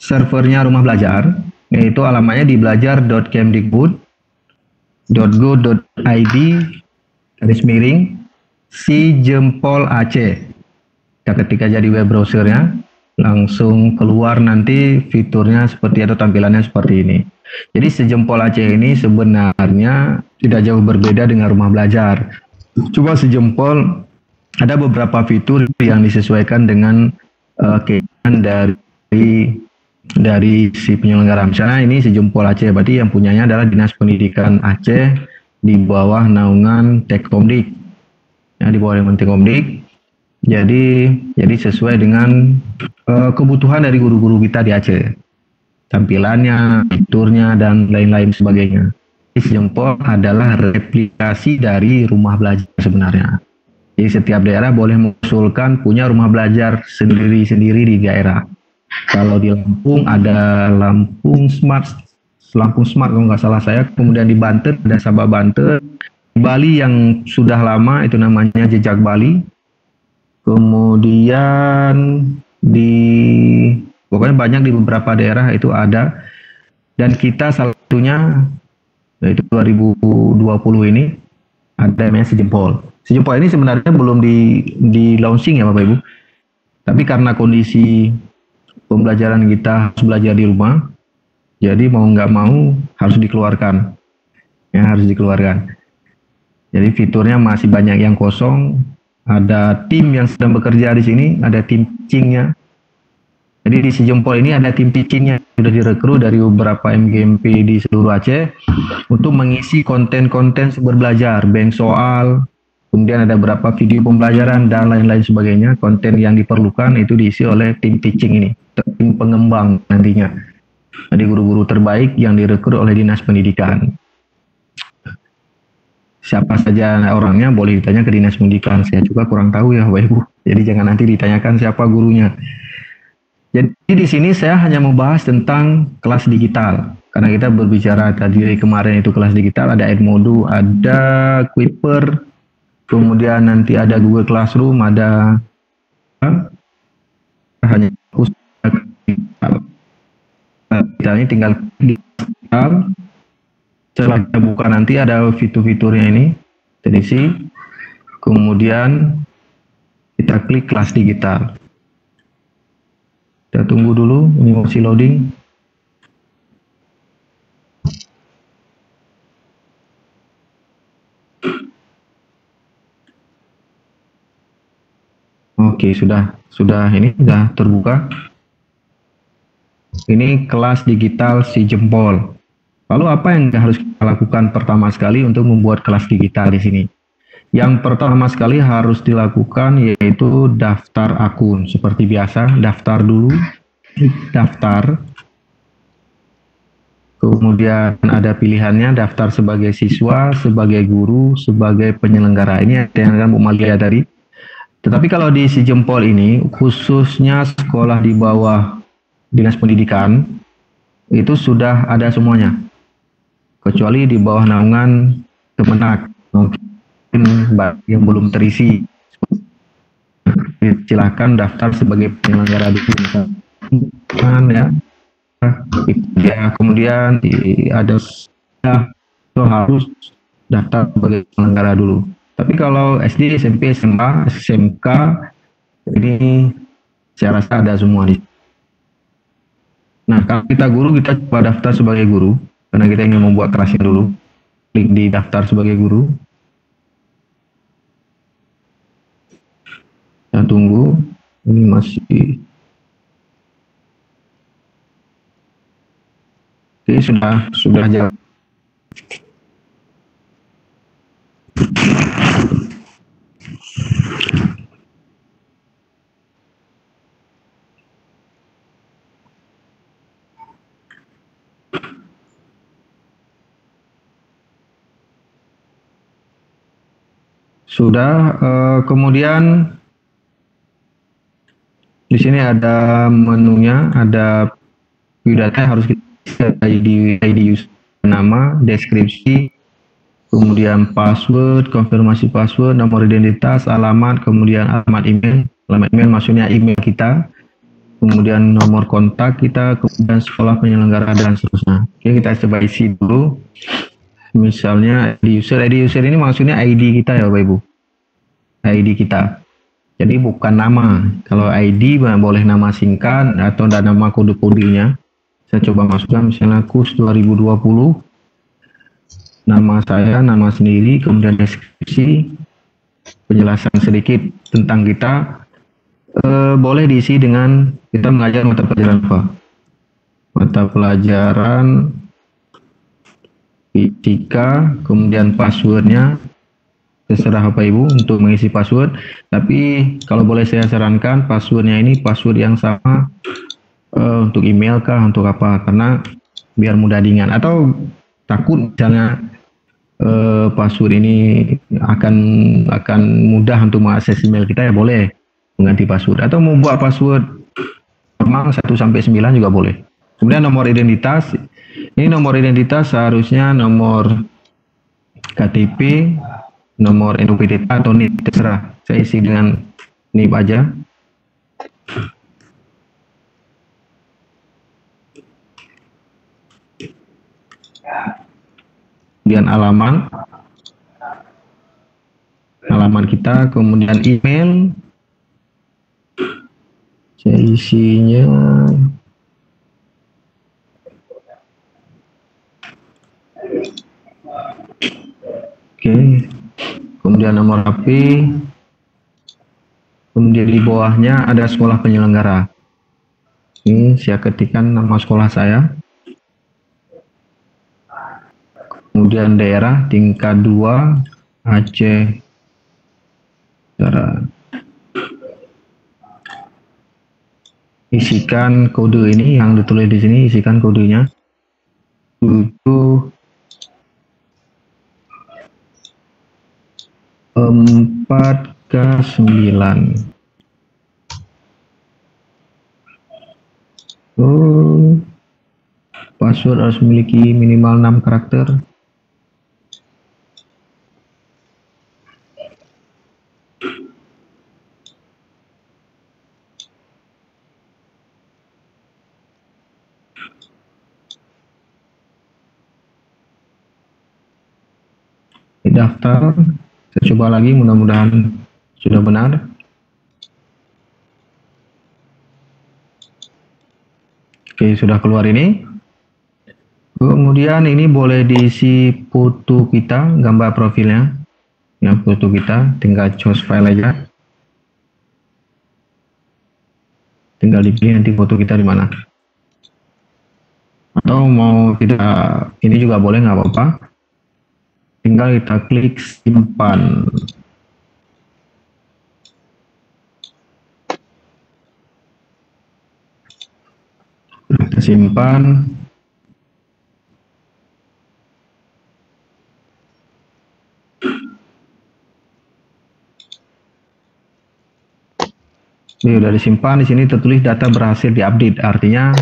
servernya Rumah Belajar, yaitu alamatnya di belajar.kemdikbud.go.id/. si jempol Aceh. Kita ketika jadi web browsernya, langsung keluar nanti fiturnya seperti atau tampilannya seperti ini. Jadi si jempol Aceh ini sebenarnya tidak jauh berbeda dengan Rumah Belajar. Coba si jempol ada beberapa fitur yang disesuaikan dengan keinginan dari si penyelenggara. Misalnya ini si jempol Aceh, berarti yang punyanya adalah Dinas Pendidikan Aceh di bawah naungan Tekkomdik. Ya, di bawah naungan Tekkomdik. Jadi sesuai dengan kebutuhan dari guru-guru kita di Aceh. Tampilannya, fiturnya, dan lain-lain sebagainya. Si jempol adalah replikasi dari Rumah Belajar sebenarnya. Jadi setiap daerah boleh mengusulkan punya Rumah Belajar sendiri-sendiri di daerah. Kalau di Lampung ada Lampung Smart kalau nggak salah saya. Kemudian di Banten ada Sabah Banten. Di Bali yang sudah lama itu namanya Jejak Bali. Kemudian pokoknya banyak di beberapa daerah itu ada. Dan kita salah satunya yaitu 2020 ini ada namanya si jempol. Si jempol ini sebenarnya belum di launching ya Bapak Ibu. Tapi karena kondisi pembelajaran kita harus belajar di rumah, jadi mau nggak mau harus dikeluarkan. Ya, harus dikeluarkan. Jadi fiturnya masih banyak yang kosong. Ada tim yang sedang bekerja di sini, ada tim pitchingnya. Jadi di si jempol ini ada tim pitchingnya, sudah direkrut dari beberapa MGMP di seluruh Aceh untuk mengisi konten-konten sumber belajar, bank soal, kemudian ada beberapa video pembelajaran dan lain-lain sebagainya. Konten yang diperlukan itu diisi oleh tim pitching ini, tim pengembang nantinya. Jadi guru-guru terbaik yang direkrut oleh Dinas Pendidikan. Siapa saja orangnya boleh ditanya ke Dinas Pendidikan. Saya juga kurang tahu ya Bapak Ibu. Jadi jangan nanti ditanyakan siapa gurunya. Jadi di sini saya hanya membahas tentang kelas digital. Karena kita berbicara tadi kemarin itu kelas digital, ada Edmodo, ada Kuiper, kemudian nanti ada Google Classroom, ada hanya khusus digital. Kita ini tinggal digital. Setelah kita buka nanti ada fitur-fiturnya ini terisi, kemudian kita klik kelas digital. Kita tunggu dulu, ini masih loading. Oke, sudah terbuka. Ini kelas digital si jempol. Lalu apa yang harus kita lakukan pertama sekali untuk membuat kelas digital di sini? Yang pertama sekali harus dilakukan yaitu daftar akun. Seperti biasa, daftar dulu, daftar. Kemudian ada pilihannya daftar sebagai siswa, sebagai guru, sebagai penyelenggara. Ini yang akan Bu Malia tadi. Tetapi kalau di si jempol ini, khususnya sekolah di bawah Dinas Pendidikan, itu sudah ada semuanya. Kecuali di bawah naungan Kemenak. yang belum terisi, silakan daftar sebagai penyelenggara dulu kan ya. Kemudian ada itu harus daftar sebagai penyelenggara dulu. Tapi kalau SD, SMP, SMA, SMK ini saya rasa ada semua nih. Nah, kalau kita guru, kita coba daftar sebagai guru karena kita ingin membuat kelasnya dulu. Klik di daftar sebagai guru. Saya tunggu, ini masih. Oke, sudah jalan. Sudah, kemudian di sini ada menunya, ada biodata yang harus kita ID user, nama, deskripsi, kemudian password, konfirmasi password, nomor identitas, alamat, kemudian alamat email. Alamat email maksudnya email kita, kemudian nomor kontak kita, kemudian sekolah penyelenggara dan seterusnya. Oke, kita coba isi dulu. Misalnya ID user ini maksudnya ID kita ya Bapak Ibu. ID kita. Jadi bukan nama. Kalau ID boleh nama singkat atau ada nama kode-kodenya. Saya coba masukkan misalnya kurs 2020. Nama saya, nama sendiri, kemudian deskripsi, penjelasan sedikit tentang kita. Boleh diisi dengan kita mengajar mata pelajaran apa? Mata pelajaran fisika, kemudian passwordnya terserah Bapak Ibu untuk mengisi password. Tapi kalau boleh saya sarankan passwordnya ini password yang sama untuk email kah, untuk apa? Karena biar mudah diingat. Atau takut misalnya password ini akan mudah untuk mengakses email kita, ya boleh mengganti password atau membuat password normal 1 sampai 9 juga boleh. Kemudian nomor identitas. Ini nomor identitas seharusnya nomor KTP, nomor NUPTK atau NIP, terserah. Saya isi dengan NIP aja. Kemudian alamat kita, kemudian email. Saya isinya kemudian nomor HP, kemudian di bawahnya ada sekolah penyelenggara. Ini saya ketikkan nama sekolah saya, kemudian daerah tingkat 2 Aceh Utara. Isikan kode ini yang ditulis di sini, isikan kodenya 4K9. Password harus memiliki minimal 6 karakter. Daftar. Saya coba lagi, mudah-mudahan sudah benar. Oke, sudah keluar ini. Kemudian ini boleh diisi foto kita, gambar profilnya. Ya, foto kita, tinggal choose file aja. Tinggal dipilih nanti foto kita di mana. Atau mau kita, ini juga boleh, nggak apa-apa. Tinggal kita klik simpan. Kita simpan. Ini sudah disimpan. Di sini tertulis data berhasil diupdate. Artinya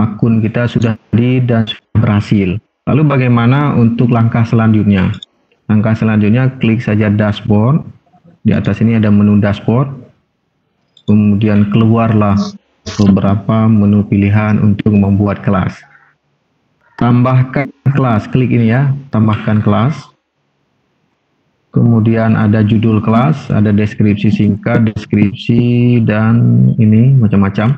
akun kita sudah di dan sudah berhasil. Lalu bagaimana untuk langkah selanjutnya? Langkah selanjutnya klik saja dashboard. Di atas ini ada menu dashboard. Kemudian keluarlah beberapa menu pilihan untuk membuat kelas. Tambahkan kelas, klik ini ya, tambahkan kelas. Kemudian ada judul kelas, ada deskripsi singkat, deskripsi, dan ini macam-macam.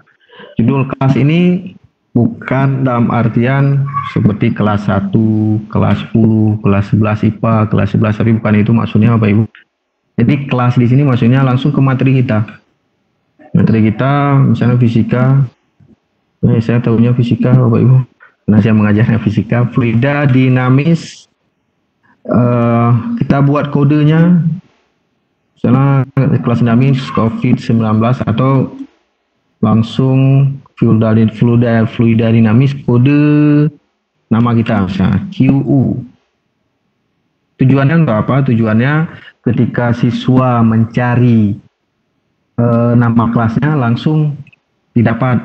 Judul kelas ini bukan dalam artian seperti kelas 1, kelas 10, kelas 11 IPA, kelas 11, tapi bukan itu maksudnya Bapak Ibu. Jadi kelas di sini maksudnya langsung ke materi kita. Materi kita misalnya fisika. Saya tahunya fisika Bapak Ibu. Nah, saya mengajarnya fisika, fluida dinamis. Kita buat kodenya. Misalnya kelas dinamis COVID-19 atau langsung fluida dinamis kode nama kita misalnya QU. Tujuannya untuk apa? Tujuannya ketika siswa mencari nama kelasnya langsung didapat,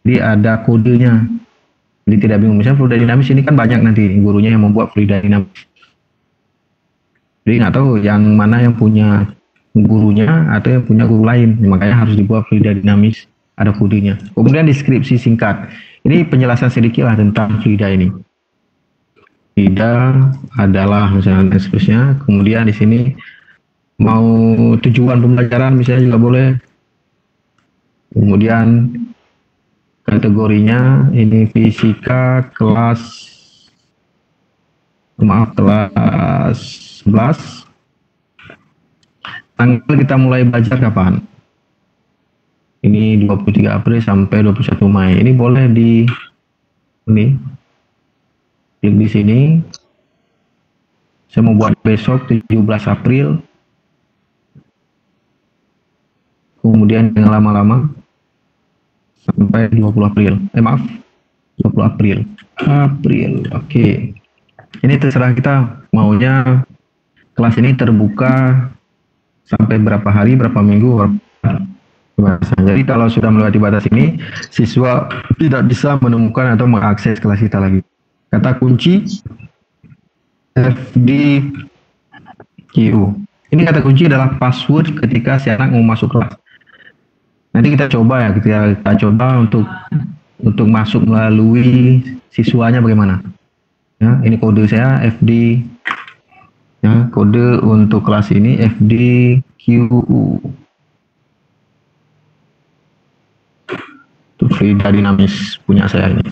jadi ada kodenya, jadi tidak bingung. Misalnya fluida dinamis ini kan banyak nanti gurunya yang membuat fluida dinamis, jadi nggak tahu yang mana yang punya gurunya atau yang punya guru lain, makanya harus dibuat fluida dinamis, ada kodenya. Kemudian deskripsi singkat, ini penjelasan sedikit lah tentang fluida ini. Fluida adalah misalnya seterusnya. Kemudian di sini mau tujuan pembelajaran misalnya juga boleh. Kemudian kategorinya ini fisika kelas 11. Tanggal kita mulai belajar kapan? Ini 23 April sampai 21 Mei. Ini boleh di ini. Klik di sini. Saya mau buat besok 17 April. Kemudian yang lama-lama sampai 20 April. 20 April. Oke. Ini terserah kita maunya kelas ini terbuka sampai berapa hari, berapa minggu, jadi kalau sudah melewati batas ini, siswa tidak bisa menemukan atau mengakses kelas kita lagi. Kata kunci FDQ. Ini kata kunci adalah password ketika si anak mau masuk kelas. Nanti kita coba ya, kita coba untuk masuk melalui siswanya bagaimana. Ya, ini kode saya FD. Ya, kode untuk kelas ini FDQU. Itu fluida dinamis punya saya ini.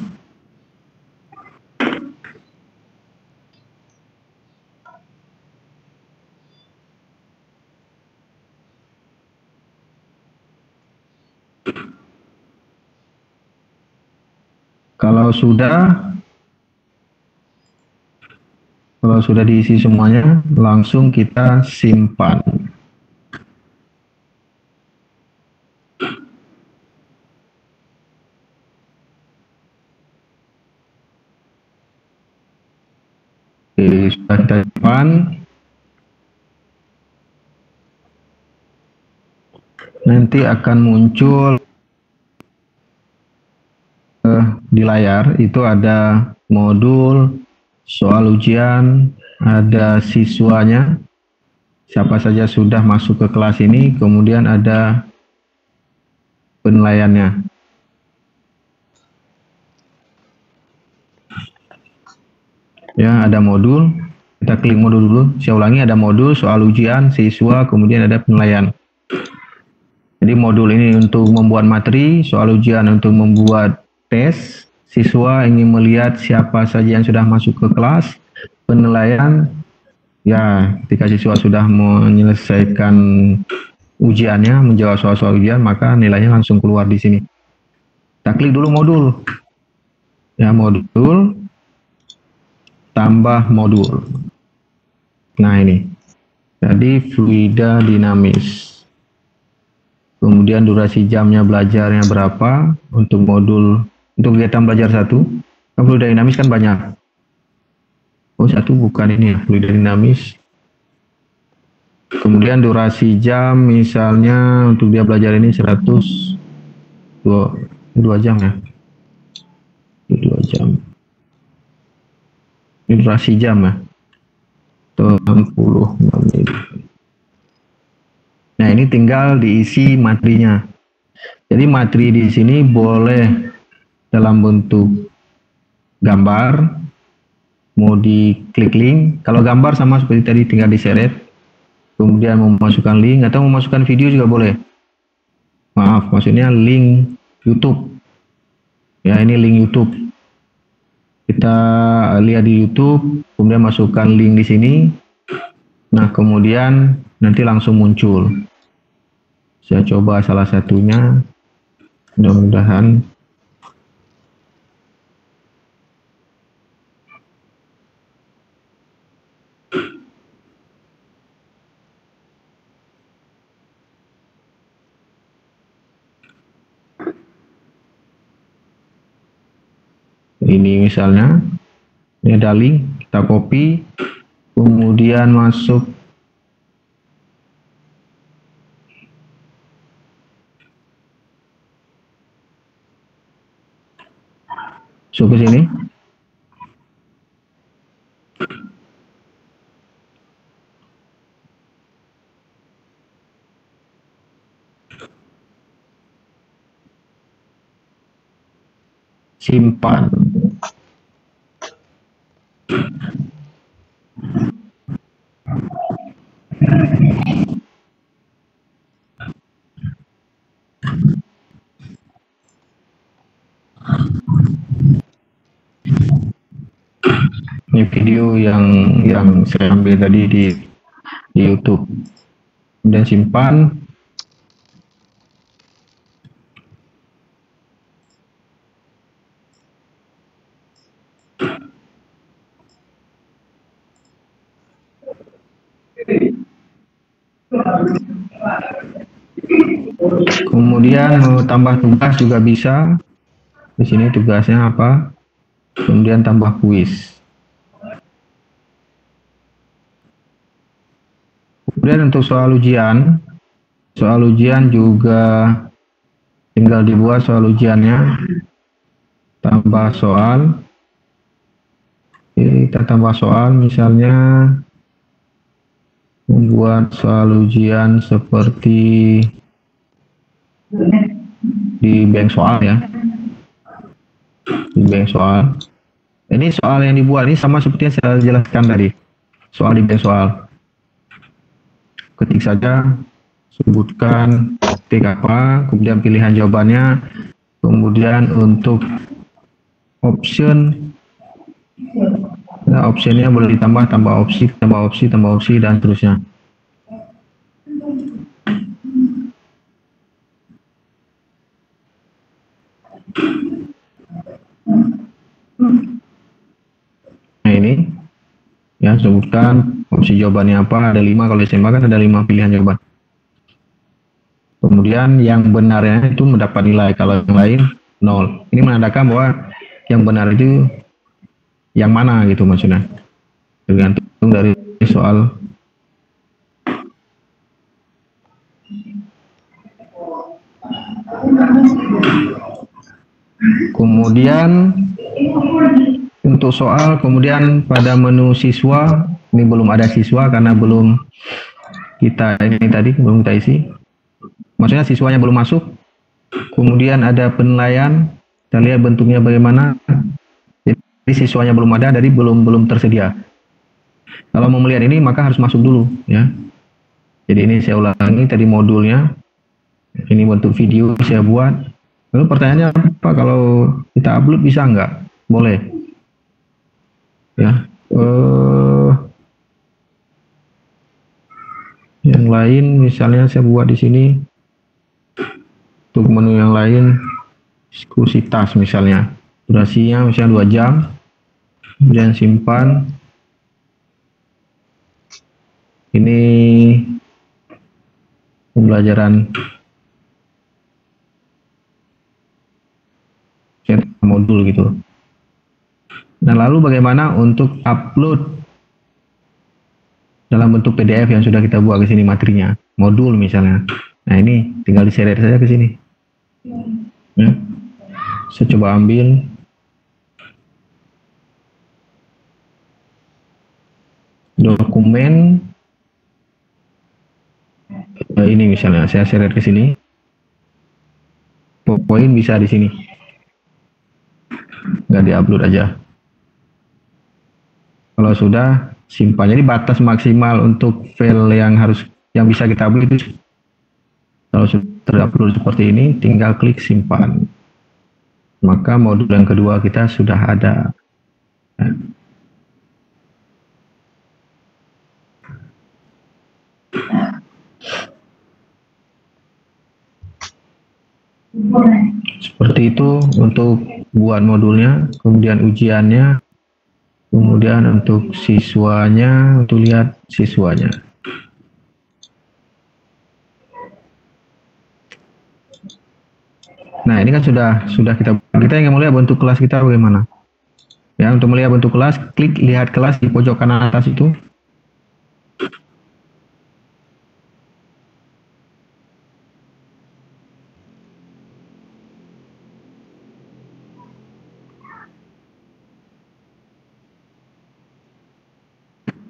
Kalau sudah diisi semuanya, langsung kita simpan. Oke, sudah kita simpan. Nanti akan muncul di layar itu ada modul, soal ujian, ada siswanya, siapa saja sudah masuk ke kelas ini, kemudian ada penilaiannya. Ya, ada modul, kita klik modul dulu, saya ulangi, ada modul, soal ujian, siswa, kemudian ada penilaian. Jadi modul ini untuk membuat materi, soal ujian untuk membuat tes, siswa ingin melihat siapa saja yang sudah masuk ke kelas, penilaian, ya ketika siswa sudah menyelesaikan ujiannya, menjawab soal-soal ujian, maka nilainya langsung keluar di sini. Kita klik dulu modul, ya modul, tambah modul. Nah ini, jadi fluida dinamis. Kemudian durasi jamnya belajarnya berapa untuk modul. Untuk kegiatan belajar 1, kan fluida dinamis kan banyak. Oh, 1 bukan ini ya, fluida dinamis. Kemudian durasi jam misalnya untuk dia belajar ini 2 jam ya. 2 jam. Ini durasi jam ya. 60 menit. Nah, ini tinggal diisi materinya. Jadi materi di sini boleh dalam bentuk gambar, mau diklik link. Kalau gambar sama seperti tadi, tinggal diseret, kemudian memasukkan link atau memasukkan video juga boleh. Maaf, maksudnya link YouTube. Ya, ini link YouTube. Kita lihat di YouTube, kemudian masukkan link di sini. Nah, kemudian nanti langsung muncul. Saya coba salah satunya. Mudah-mudahan. Ini misalnya, ini ada link, kita copy, kemudian masuk ke sini. Simpan. Ini video yang saya ambil tadi di YouTube. Kemudian simpan. Kemudian mau tambah tugas juga bisa. Di sini tugasnya apa? Kemudian tambah kuis. Kemudian untuk soal ujian juga tinggal dibuat soal ujiannya. Tambah soal. Oke, kita tambah soal, misalnya membuat soal ujian seperti di bank soal ya. Di bank soal. Ini soal yang dibuat ini sama seperti yang saya jelaskan tadi. Soal di bank soal. Ketik saja, sebutkan ketik apa, kemudian pilihan jawabannya, kemudian untuk option, nah, optionnya boleh ditambah, tambah opsi, dan seterusnya. Nah ini, ya sebutkan opsi jawabannya apa, ada 5, kalau SMA kan ada 5 pilihan jawaban. Kemudian yang benarnya itu mendapat nilai, kalau yang lain 0. Ini menandakan bahwa yang benar itu yang mana gitu maksudnya. Tergantung dari soal. Kemudian untuk soal, kemudian pada menu siswa, ini belum ada siswa karena belum kita ini tadi belum kita isi. Maksudnya siswanya belum masuk. Kemudian ada penilaian, kita lihat bentuknya bagaimana. Jadi siswanya belum ada, jadi belum tersedia. Kalau mau melihat ini maka harus masuk dulu ya. Jadi ini saya ulangi tadi modulnya. Ini bentuk video saya buat. Lalu pertanyaannya apa, kalau kita upload bisa nggak? Boleh. Ya. Yang lain misalnya saya buat di sini. Untuk menu yang lain, diskusitas misalnya. Durasinya misalnya 2 jam. Kemudian simpan. Ini pembelajaran modul gitu. Nah, lalu bagaimana untuk upload dalam bentuk PDF yang sudah kita buat ke sini materinya, modul misalnya. Nah, ini tinggal diseret saja ke sini. Ya. Saya coba ambil. dokumen ini misalnya saya share ke sini, poin bisa di sini, nggak diupload aja. Kalau sudah simpan. Jadi batas maksimal untuk file yang bisa kita upload itu kalau sudah terupload seperti ini, tinggal klik simpan. Maka modul yang kedua kita sudah ada. Seperti itu untuk buat modulnya, kemudian ujiannya, kemudian untuk siswanya, untuk lihat siswanya. Nah, ini kan sudah kita ingin melihat bentuk kelas kita bagaimana. Ya, untuk melihat bentuk kelas, klik lihat kelas di pojok kanan atas itu.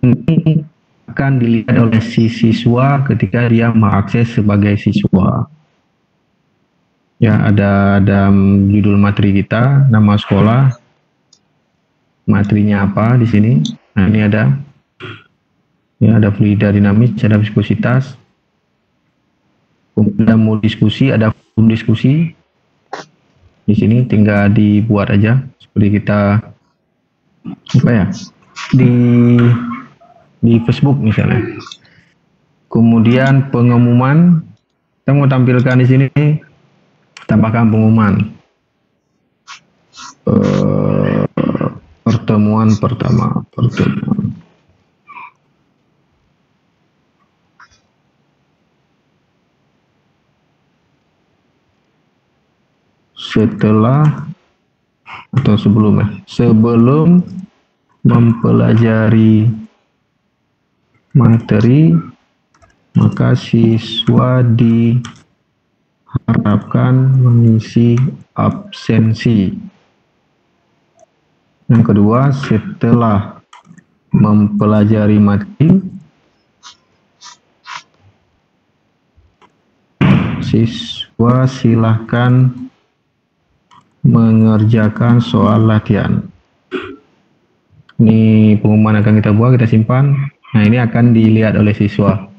Ini akan dilihat oleh si siswa ketika dia mengakses sebagai siswa. Ya, ada judul materi kita, nama sekolah, materinya apa di sini. Nah, ini ada fluida dinamis, ada viskositas. Kemudian mau diskusi, ada forum diskusi. Di sini tinggal dibuat aja seperti kita di Facebook misalnya. Kemudian pengumuman, kita mau tampilkan di sini. Tambahkan pengumuman pertemuan pertama. Setelah atau sebelum mempelajari materi, maka siswa diharapkan mengisi absensi. Yang kedua, setelah mempelajari materi, siswa silahkan mengerjakan soal latihan. Ini pengumuman akan kita buat, kita simpan. Nah, ini akan dilihat oleh siswa.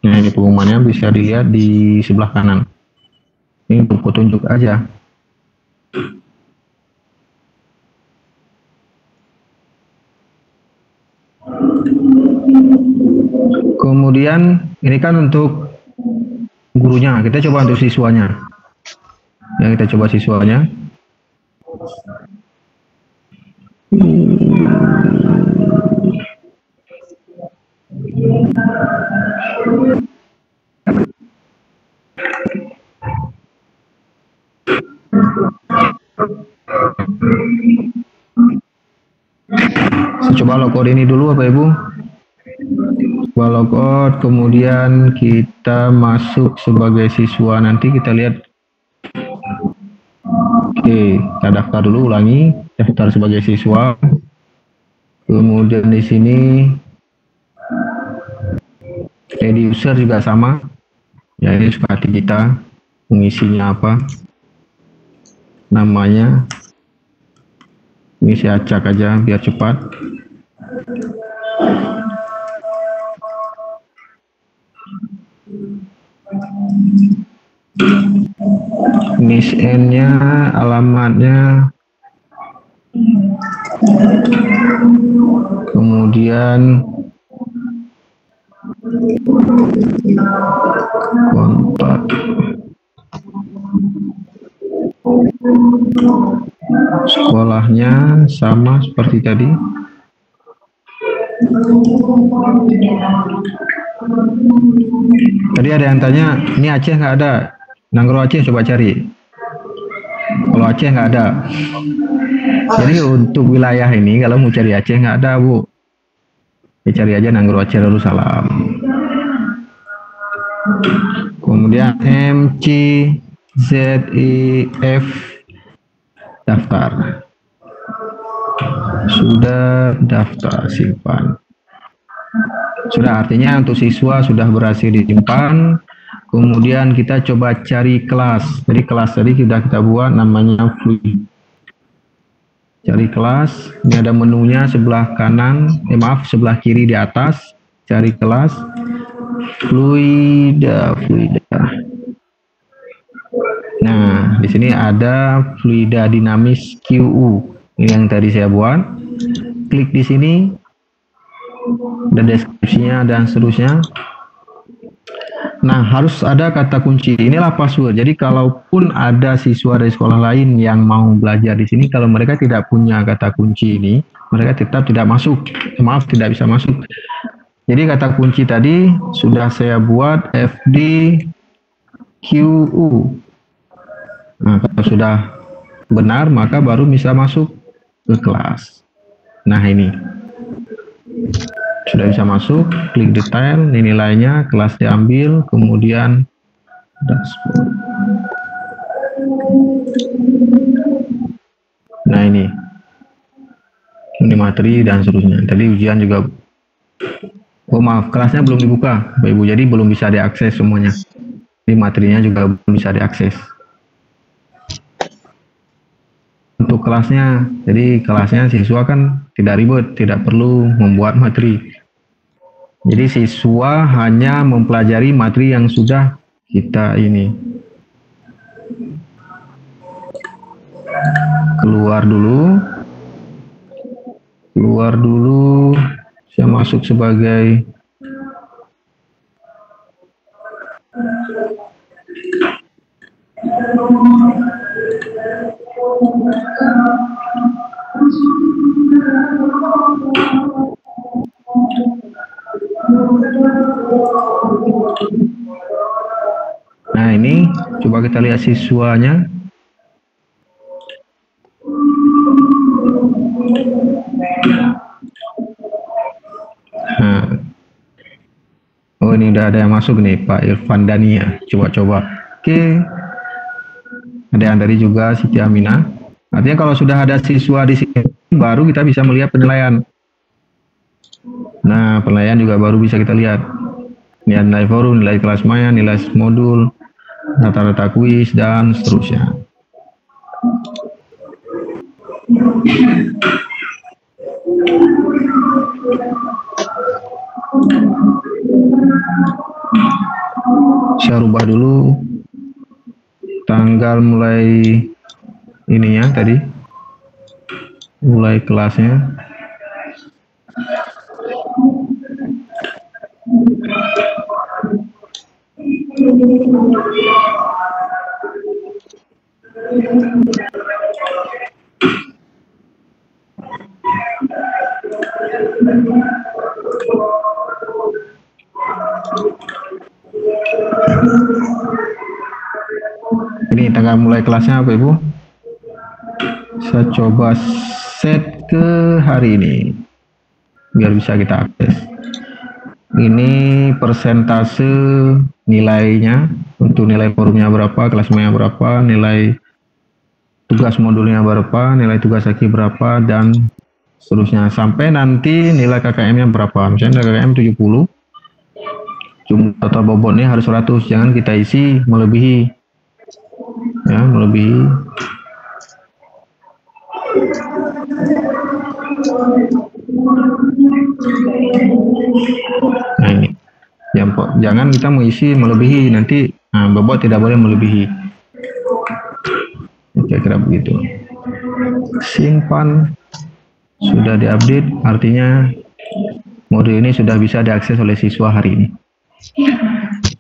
Nah, ini pengumumannya bisa dilihat di sebelah kanan. Ini untuk petunjuk aja. Kemudian ini kan untuk gurunya, kita coba untuk siswanya. Ya, kita coba siswanya. Saya coba logout ini dulu Bapak Ibu. Coba logout, kemudian kita masuk sebagai siswa. Nanti kita lihat. Oke, kita daftar dulu, ulangi. Daftar sebagai siswa. Kemudian di sini add user juga sama. Ya, ini suka hati kita. Mengisinya apa? Namanya. Ini saya acak aja biar cepat. NISN-nya, alamatnya, kemudian kontak, sekolahnya sama seperti tadi. Tadi ada yang tanya, ini Aceh nggak ada? Nanggro Aceh, coba cari. Kalau Aceh nggak ada. Jadi untuk wilayah ini kalau mau cari Aceh nggak ada, Bu. Ya, cari aja Nanggro Aceh Darussalam. Kemudian MCZIF daftar. Sudah daftar simpan. Sudah, artinya untuk siswa sudah berhasil disimpan. Kemudian kita coba cari kelas. Jadi kelas tadi sudah kita buat namanya Fluid. Cari kelas. Ini ada menunya sebelah kanan. Sebelah kiri di atas. Cari kelas. Fluida. Nah, di sini ada Fluida Dinamis QU. Ini yang tadi saya buat. Klik di sini. Dan deskripsinya dan seterusnya. Nah, harus ada kata kunci. Inilah password. Jadi kalaupun ada siswa dari sekolah lain yang mau belajar di sini, kalau mereka tidak punya kata kunci ini, mereka tetap tidak masuk. Maaf, tidak bisa masuk. Jadi kata kunci tadi sudah saya buat FDQU. Nah, kalau sudah benar, maka baru bisa masuk ke kelas. Nah, ini sudah bisa masuk. Klik detail, ini nilainya, kelas diambil, kemudian dashboard. Nah, ini materi dan seterusnya. Tadi ujian juga. Oh maaf, kelasnya belum dibuka, Bapak Ibu, jadi belum bisa diakses semuanya. Ini materinya juga belum bisa diakses. Untuk kelasnya, jadi kelasnya siswa kan tidak ribet, tidak perlu membuat materi. Jadi siswa hanya mempelajari materi yang sudah kita ini. Keluar dulu. Saya masuk sebagai nah, ini coba kita lihat siswanya. Nah, oh ini udah ada yang masuk nih, Pak Irfan Dania. Coba-coba. Oke. Ada yang dari juga Siti Aminah. Artinya kalau sudah ada siswa di sini, baru kita bisa melihat penilaian. Nah, penilaian juga baru bisa kita lihat. Nilai forum, nilai kelas maya, nilai modul, rata-rata kuis, dan seterusnya. Saya rubah dulu tanggal mulai ininya tadi, mulai kelasnya. Ini tanggal mulai kelasnya apa Ibu? Saya coba set ke hari ini biar bisa kita akses. Ini persentase nilainya, untuk nilai forumnya berapa, kelas maya berapa, nilai tugas modulnya berapa, nilai tugas aki berapa, dan seterusnya sampai nanti nilai KKM-nya berapa. Misalnya nilai KKM 70, jumlah total bobotnya harus 100, jangan kita isi melebihi, ya, melebihi. Nah ini, jangan kita mengisi melebihi, nanti bobot tidak boleh melebihi. Kira-kira begitu. Simpan, sudah diupdate, artinya modul ini sudah bisa diakses oleh siswa hari ini.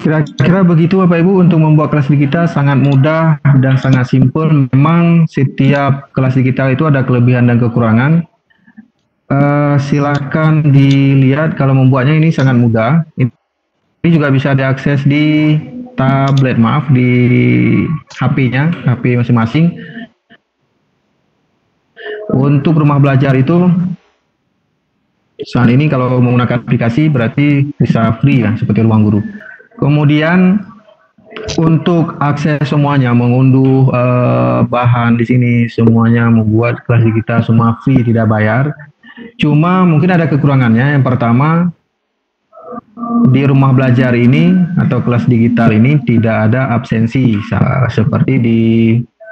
Kira-kira begitu Bapak Ibu untuk membuat kelas digital, sangat mudah dan sangat simpel. Memang setiap kelas digital itu ada kelebihan dan kekurangan. Silakan dilihat, kalau membuatnya ini sangat mudah. Ini juga bisa diakses di tablet, maaf, di HP-nya, HP masing-masing. Untuk rumah belajar itu saat ini kalau menggunakan aplikasi berarti bisa free ya, seperti Ruang Guru. Kemudian untuk akses semuanya, mengunduh bahan di sini, semuanya membuat kelas digital semua free, tidak bayar. Cuma mungkin ada kekurangannya. Yang pertama, di rumah belajar ini atau kelas digital ini tidak ada absensi seperti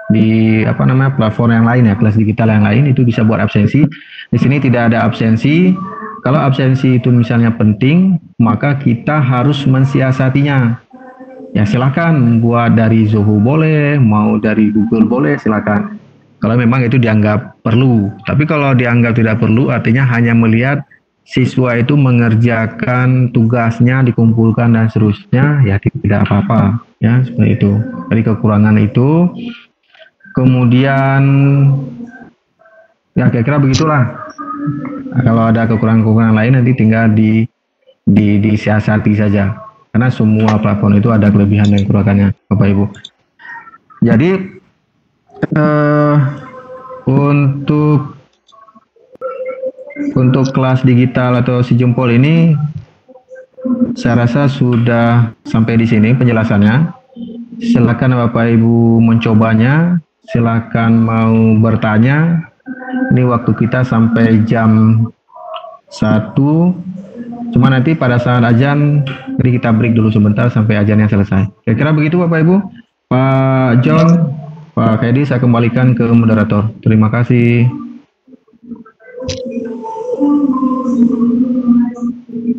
di apa namanya platform yang lain ya, kelas digital yang lain itu bisa buat absensi. Di sini tidak ada absensi. Kalau absensi itu misalnya penting, maka kita harus mensiasatinya. Ya silakan buat dari Zoho boleh, mau dari Google boleh, silakan. Kalau memang itu dianggap perlu. Tapi kalau dianggap tidak perlu, artinya hanya melihat siswa itu mengerjakan tugasnya, dikumpulkan dan seterusnya, ya tidak apa-apa. Ya seperti itu. Jadi kekurangan itu. Kemudian ya kira-kira begitulah. Nah, kalau ada kekurangan-kekurangan lain nanti tinggal disiasati saja. Karena semua platform itu ada kelebihan dan kekurangannya, Bapak Ibu. Jadi untuk kelas digital atau si jempol ini saya rasa sudah sampai di sini penjelasannya. Silakan Bapak Ibu mencobanya, silakan mau bertanya. Ini waktu kita sampai jam 1. Cuma nanti pada saat azan, jadi kita break dulu sebentar sampai azannya selesai. Kira-kira begitu Bapak Ibu. Pak John, Pak Kedi, saya kembalikan ke moderator. Terima kasih.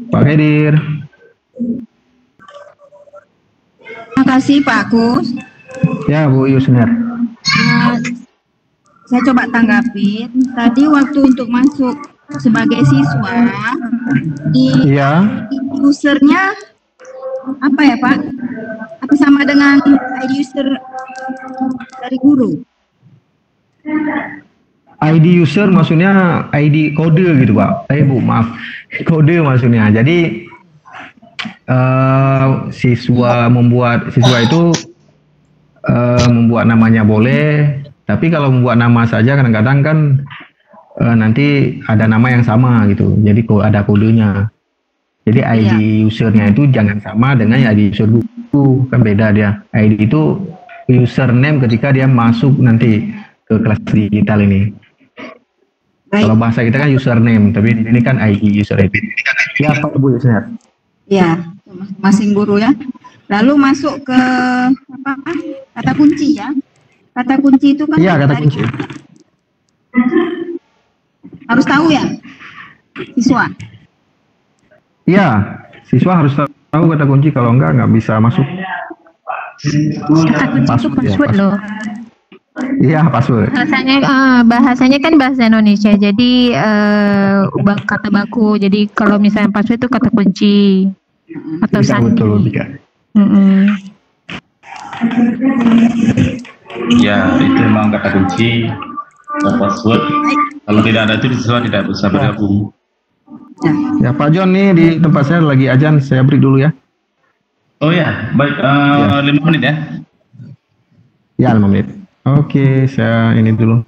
Pak Kedir. Terima kasih Pak Kus. Ya Bu Yusner. Saya coba tanggapin. Tadi waktu untuk masuk sebagai siswa di Iya. usernya apa ya Pak? Apa sama dengan ID user dari guru? ID user maksudnya ID kode gitu Pak. Bu, maaf. Kode maksudnya. Jadi siswa itu membuat namanya boleh, tapi kalau membuat nama saja kadang-kadang kan nanti ada nama yang sama gitu. Jadi ada kodenya. Jadi ID usernya itu jangan sama dengan ID user guru, kan beda dia. ID itu username ketika dia masuk nanti ke kelas digital ini. Baik. Kalau bahasa kita kan username, tapi ini kan ID user itu. Ya Pak Bu Yusner. Ya, masing guru ya. Lalu masuk ke apa? Kata kunci ya. Kata kunci itu kan. Iya, kata kunci. Harus tahu ya, siswa. Iya, siswa harus tahu kata kunci, kalau enggak bisa masuk. Kata kunci itu password loh. Iya, password. Bahasanya kan bahasa Indonesia, jadi kata baku. Jadi kalau misalnya password itu kata kunci atau sandi. Betul, Ya, itu memang kata kunci atau password. Kalau tidak ada itu siswa tidak bisa bergabung. Ya Pak John nih di tempat saya lagi azan, saya break dulu ya. Oh ya, baik, 5 menit ya. Ya 5 menit. Oke, saya ini dulu.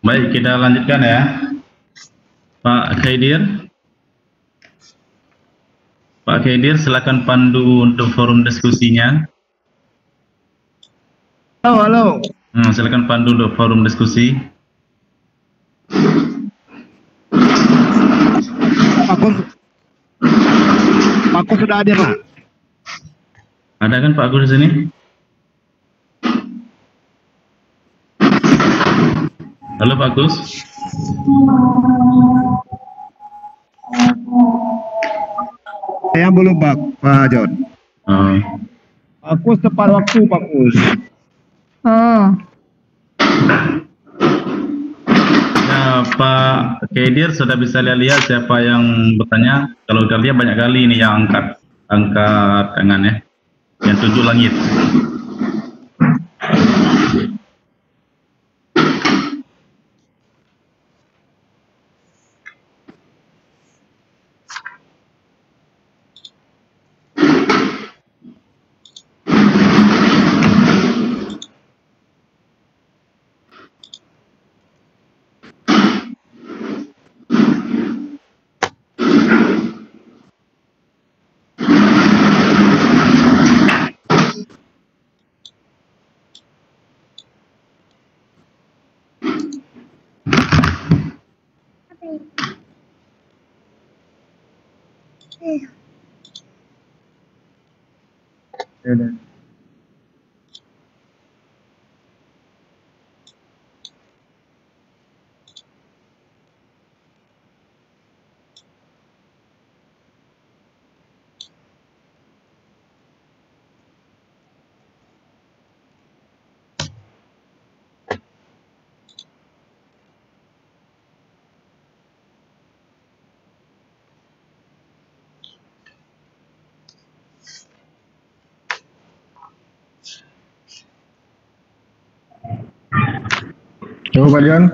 Baik, kita lanjutkan ya. Pak Khaidir. Pak Khaidir, silakan pandu untuk forum diskusinya. Halo. Silakan pandu untuk forum diskusi. Pak Kus sudah hadir lah. Ada kan Pak Agus di sini? Halo Pak Agus. Saya belum Pak John. Pak Kus tepat waktu Pak Kus. Ya, Pak Khaidir sudah bisa lihat siapa yang bertanya. Kalau kalian banyak kali ini yang angkat tangan ya. Yang 7 langit. Halo Pak John.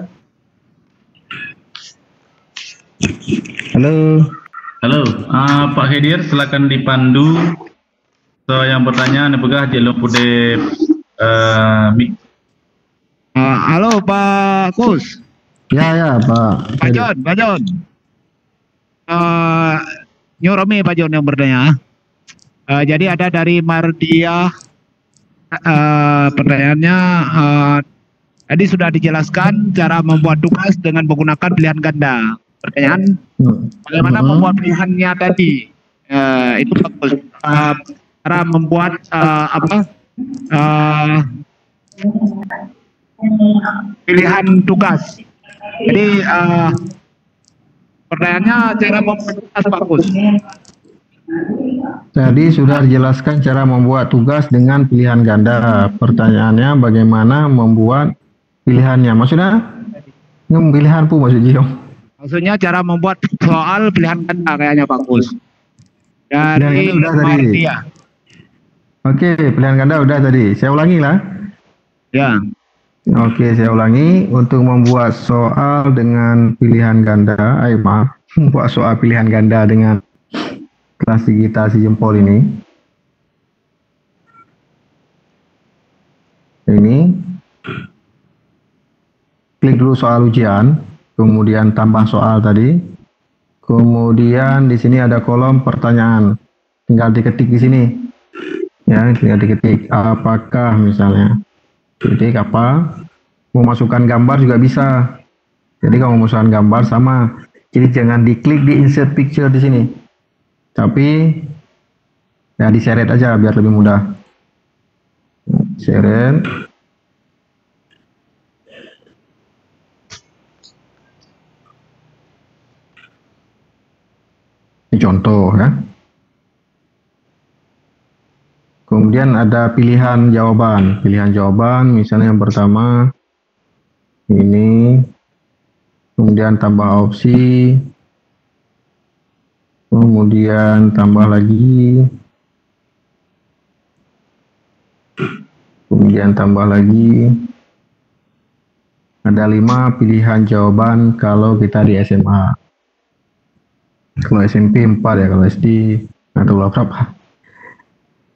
Halo. Halo, Pak Hedir, silakan dipandu. So yang bertanya, apakah jalur pude mik? Halo Pak Kus. Ya Pak. Pak John. Nyuromi Pak John yang bertanya. Jadi ada dari Mardia, pertanyaannya, tadi sudah dijelaskan cara membuat tugas dengan menggunakan pilihan ganda. Pertanyaan, bagaimana membuat pilihannya tadi? Itu bagus. Cara membuat pilihan tugas. Jadi pertanyaannya cara membuat tugas bagus. Tadi sudah dijelaskan cara membuat tugas dengan pilihan ganda. Pertanyaannya bagaimana membuat pilihannya? Maksudnya pilihan pu maksudnya? Maksudnya cara membuat soal pilihan ganda kayaknya bagus. Dari udah tadi. Mardia. Oke, pilihan ganda udah tadi. Saya ulangi lah. Ya. Oke, saya ulangi. Untuk membuat soal dengan pilihan ganda, membuat soal pilihan ganda dengan kelas digitasi jempol ini klik dulu soal ujian, kemudian tambah soal tadi, kemudian di sini ada kolom pertanyaan, tinggal diketik di sini ya, tinggal diketik apakah, misalnya ketik apa, mau masukkan gambar juga bisa. Jadi kalau mau masukkan gambar sama, jadi jangan diklik di insert picture di sini, tapi ya diseret aja biar lebih mudah. Seret. Ini contoh ya. Kemudian ada pilihan jawaban. Pilihan jawaban misalnya yang pertama ini, kemudian tambah opsi, kemudian tambah lagi, kemudian tambah lagi. Ada 5 pilihan jawaban kalau kita di SMA. Kalau SMP 4 ya, kalau SD atau berapa.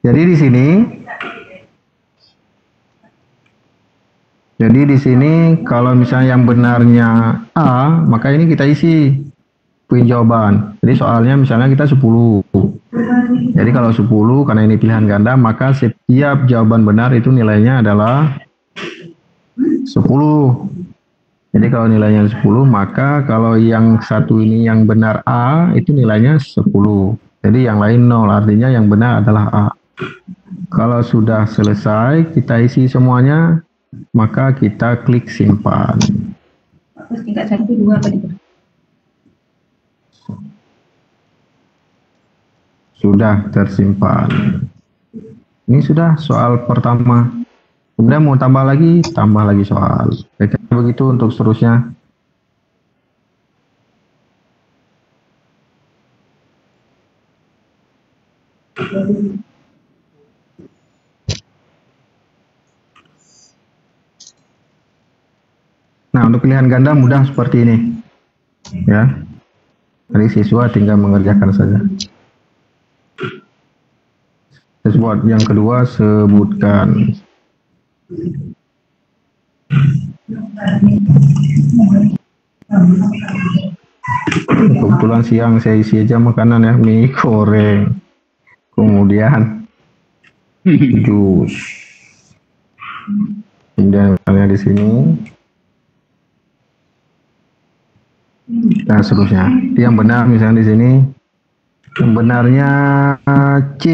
Jadi di sini kalau misalnya yang benarnya A, maka ini kita isi poin jawaban. Jadi soalnya misalnya kita 10. Jadi kalau 10 karena ini pilihan ganda, maka setiap jawaban benar itu nilainya adalah 10. Jadi kalau nilainya 10, maka kalau yang satu ini yang benar A itu nilainya 10. Jadi yang lain 0, artinya yang benar adalah A. Kalau sudah selesai kita isi semuanya, maka kita klik simpan. Tingkat 1, 2 apa gitu? Sudah tersimpan. Ini sudah soal pertama. Kemudian mau tambah lagi soal. Begitu untuk seterusnya. Nah, untuk pilihan ganda mudah seperti ini. Ya. Jadi siswa tinggal mengerjakan saja. Buat yang kedua, sebutkan kebetulan siang saya isi aja makanan ya, mie goreng, kemudian jus, kemudian misalnya di sini, dan seterusnya. Yang benar misalnya di sini, yang benarnya C,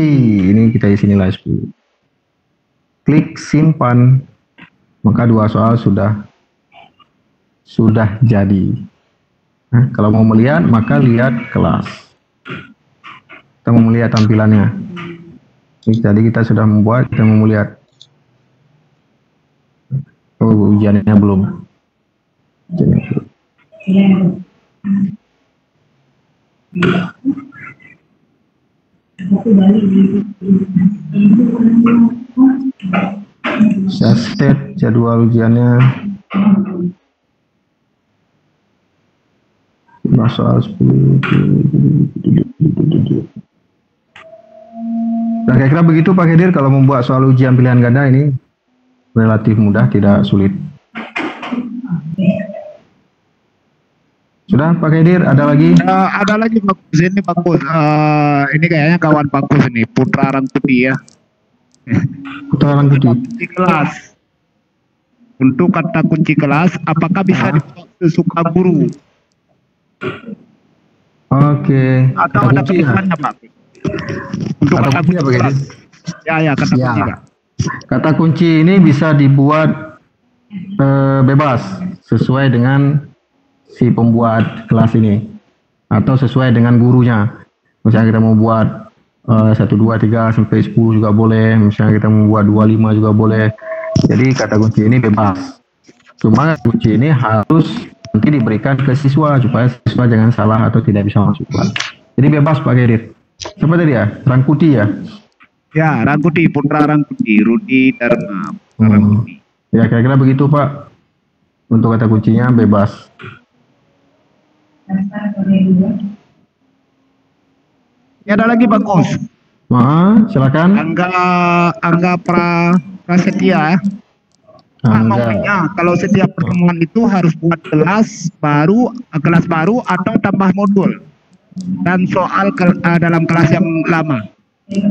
ini kita isi nilai 10. Klik simpan, maka 2 soal sudah jadi. Nah, kalau mau melihat, maka lihat kelas. Kita mau melihat tampilannya. Jadi kita sudah membuat, kita mau melihat. Oh, ujiannya belum. Saya set jadwal ujiannya. Pasal 10. Nah, kira-kira begitu Pak Kedir, kalau membuat soal ujian pilihan ganda ini relatif mudah, tidak sulit. Sudah Pak Kedir, ada lagi? Ada lagi bagus, ini bagus. Ini kayaknya kawan bagus ini, Putra Rangkuti ya. Putra Rangkuti. Kunci kelas. Untuk kata kunci kelas, apakah bisa dibuat sesuka guru? Oke. Atau Kata ada kunci ya? pilihannya Pak? Untuk Kata kata kunci kunci apa, kelas. Kedir? Ya, kata Ya. kunci Pak. Kata kunci ini bisa dibuat bebas sesuai dengan si pembuat kelas ini atau sesuai dengan gurunya. Misalnya kita mau buat 1, 2, 3 sampai 10 juga boleh. Misalnya kita mau buat 2, 5 juga boleh. Jadi kata kunci ini bebas. Cuma kunci ini harus nanti diberikan ke siswa supaya siswa jangan salah atau tidak bisa masuk kelas. Jadi bebas Pak Kedir. Siapa tadi ya? Rangkuti ya? Ya, Rangkuti, Putra Rangkuti, Rudi Dharma. Rangkuti. Ya kira-kira begitu Pak. Untuk kata kuncinya bebas. Ya, ada lagi bagus. Silakan. Angga Prasetya. Maunya kalau setiap pertemuan itu harus buat kelas baru atau tambah modul dan soal dalam kelas yang lama.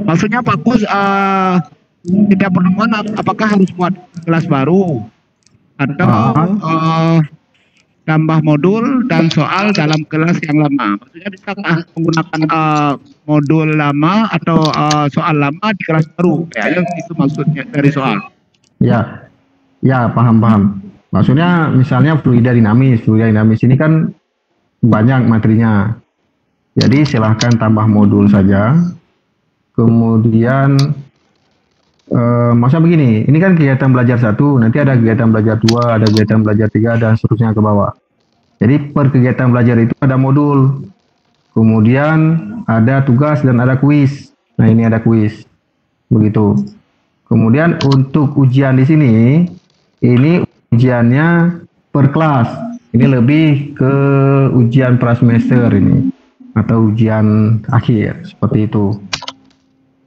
Maksudnya bagus, setiap pertemuan apakah harus buat kelas baru atau tambah modul dan soal dalam kelas yang lama. Maksudnya bisa menggunakan modul lama atau soal lama di kelas baru. Ya, itu maksudnya dari soal. Ya, paham. Maksudnya misalnya fluida dinamis ini kan banyak materinya. Jadi silahkan tambah modul saja. Kemudian maksudnya begini, ini kan kegiatan belajar 1, nanti ada kegiatan belajar 2, ada kegiatan belajar 3 dan seterusnya ke bawah. Jadi per kegiatan belajar itu ada modul. Kemudian ada tugas dan ada kuis. Nah, ini ada kuis. Begitu. Kemudian untuk ujian di sini, ini ujiannya per kelas. Ini lebih ke ujian prasemester ini atau ujian akhir seperti itu.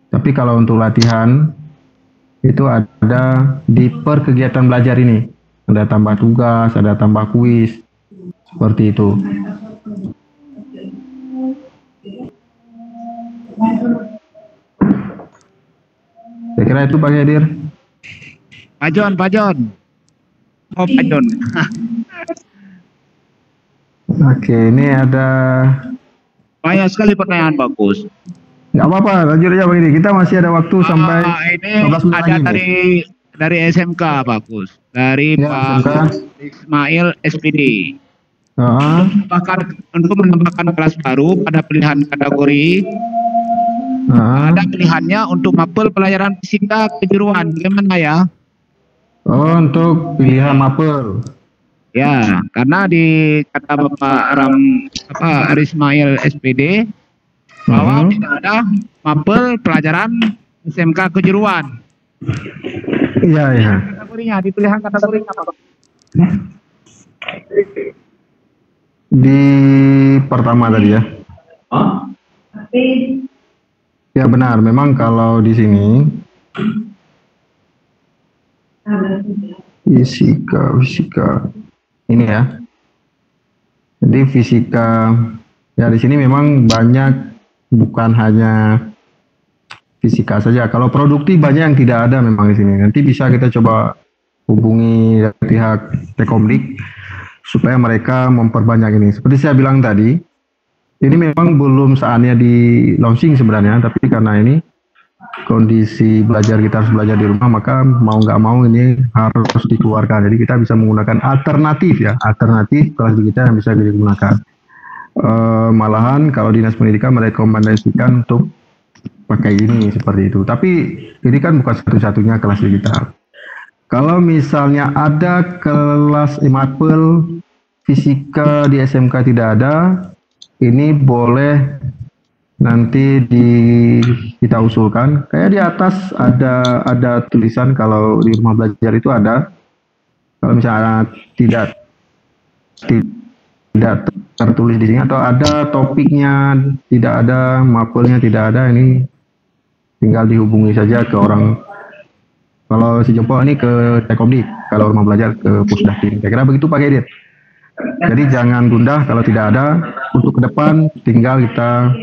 Tapi kalau untuk latihan itu ada di per kegiatan belajar ini. Ada tambah tugas, ada tambah kuis. Seperti itu. Saya kira itu Pak Kedir. Pak John. Oh, Pak John. Oke, ini ada Banyak sekali pertanyaan bagus. nggak apa-apa, lanjut aja Pak Kedir. Kita masih ada waktu sampai Ini 15 menit ada lagi. dari SMK bagus. Dari Ya, Pak SMK. Ismail SPD. Heeh. Untuk menambahkan kelas baru pada pilihan kategori, ada pilihannya untuk mapel pelajaran fisika kejuruan. Gimana ya? Oh, untuk pilihan mapel. Ya, karena di kata Bapak Ismail SPD bahwa tidak ada mapel pelajaran SMK kejuruan. Iya. Kategorinya di pilihan kategorinya Pak. Di pertama tadi ya. Ya benar, memang kalau di sini fisika ini ya. Jadi fisika ya di sini memang banyak, bukan hanya fisika saja. Kalau produktif banyak yang tidak ada memang di sini. Nanti bisa kita coba hubungi pihak Tekomdik supaya mereka memperbanyak ini. Seperti saya bilang tadi, ini memang belum saatnya di launching sebenarnya, tapi karena ini kondisi belajar, kita harus belajar di rumah, maka mau nggak mau ini harus dikeluarkan. Jadi kita bisa menggunakan alternatif kelas digital yang bisa digunakan. Malahan kalau Dinas Pendidikan merekomendasikan untuk pakai ini seperti itu. Tapi ini kan bukan satu-satunya kelas digital. Kalau misalnya ada kelas mapel fisika di SMK tidak ada, ini boleh nanti kita usulkan. Kayak di atas ada tulisan kalau di rumah belajar itu ada. Kalau misalnya tidak tulis di sini atau ada topiknya tidak ada, mapelnya tidak ada, ini tinggal dihubungi saja ke orang. Kalau si jempol ini ke Tekomdik, kalau rumah belajar ke Pusdatin. Kira-kira begitu Pak Edit. Jadi jangan gundah kalau tidak ada. Untuk ke depan tinggal kita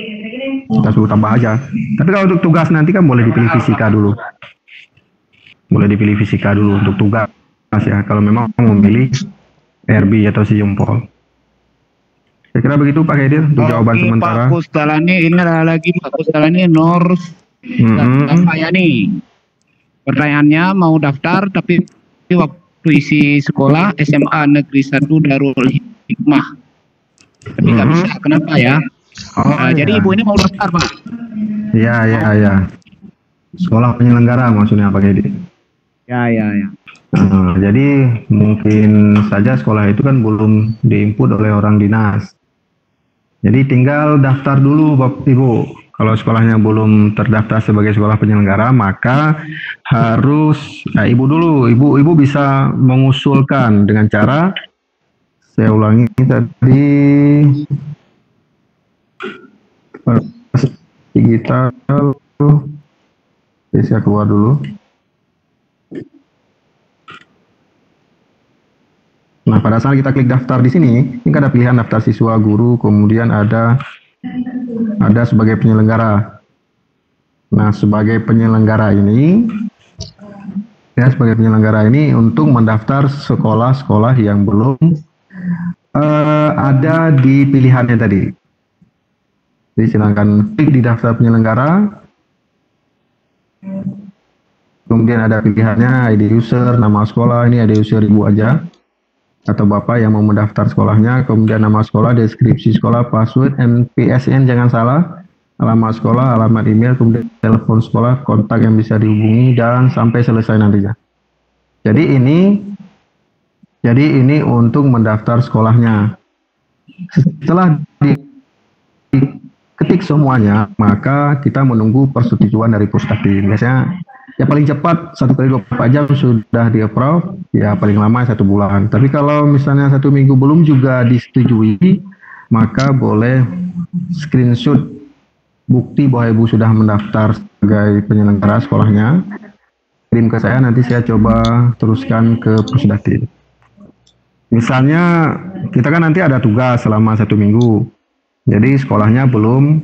suruh tambah aja. Tapi kalau untuk tugas nanti kan boleh dipilih fisika dulu. Boleh dipilih fisika dulu untuk tugas ya. Kalau memang memilih RB atau si jempol. Saya kira begitu Pak Edir untuk jawaban sementara. Pak Kustalani, ini ada lagi Pak Kustalani Nors Fayani. Pertanyaannya mau daftar tapi waktu isi sekolah SMA Negeri 1 Darul Hikmah. Tapi nggak bisa, kenapa ya? Jadi ibu ini mau daftar Pak. Iya. Sekolah penyelenggara maksudnya Pak Edir. Ya. Jadi mungkin saja sekolah itu kan belum diinput oleh orang dinas. Jadi tinggal daftar dulu Bapak Ibu. Kalau sekolahnya belum terdaftar sebagai sekolah penyelenggara, maka harus Ibu dulu. Ibu bisa mengusulkan dengan cara, saya ulangi tadi, digital, saya keluar dulu. Nah, pada saat kita klik daftar di sini, ini ada pilihan daftar siswa, guru, kemudian ada sebagai penyelenggara. Nah, sebagai penyelenggara ini, untuk mendaftar sekolah-sekolah yang belum ada di pilihannya tadi. Jadi silakan klik di daftar penyelenggara. Kemudian ada pilihannya ID user, nama sekolah, ini ID user Ibu aja. Atau Bapak yang mau mendaftar sekolahnya, kemudian nama sekolah, deskripsi sekolah, password, NPSN jangan salah, alamat sekolah, alamat email, kemudian telepon sekolah, kontak yang bisa dihubungi, dan sampai selesai nantinya. Jadi ini untuk mendaftar sekolahnya. Setelah diketik semuanya, maka kita menunggu persetujuan dari Pusdatin. Biasanya ya paling cepat 1x24 jam sudah di-approve, ya paling lama 1 bulan. Tapi kalau misalnya 1 minggu belum juga disetujui, maka boleh screenshot bukti bahwa Ibu sudah mendaftar sebagai penyelenggara sekolahnya, kirim ke saya, nanti saya coba teruskan ke Pusdatin. Misalnya kita kan nanti ada tugas selama 1 minggu, jadi sekolahnya belum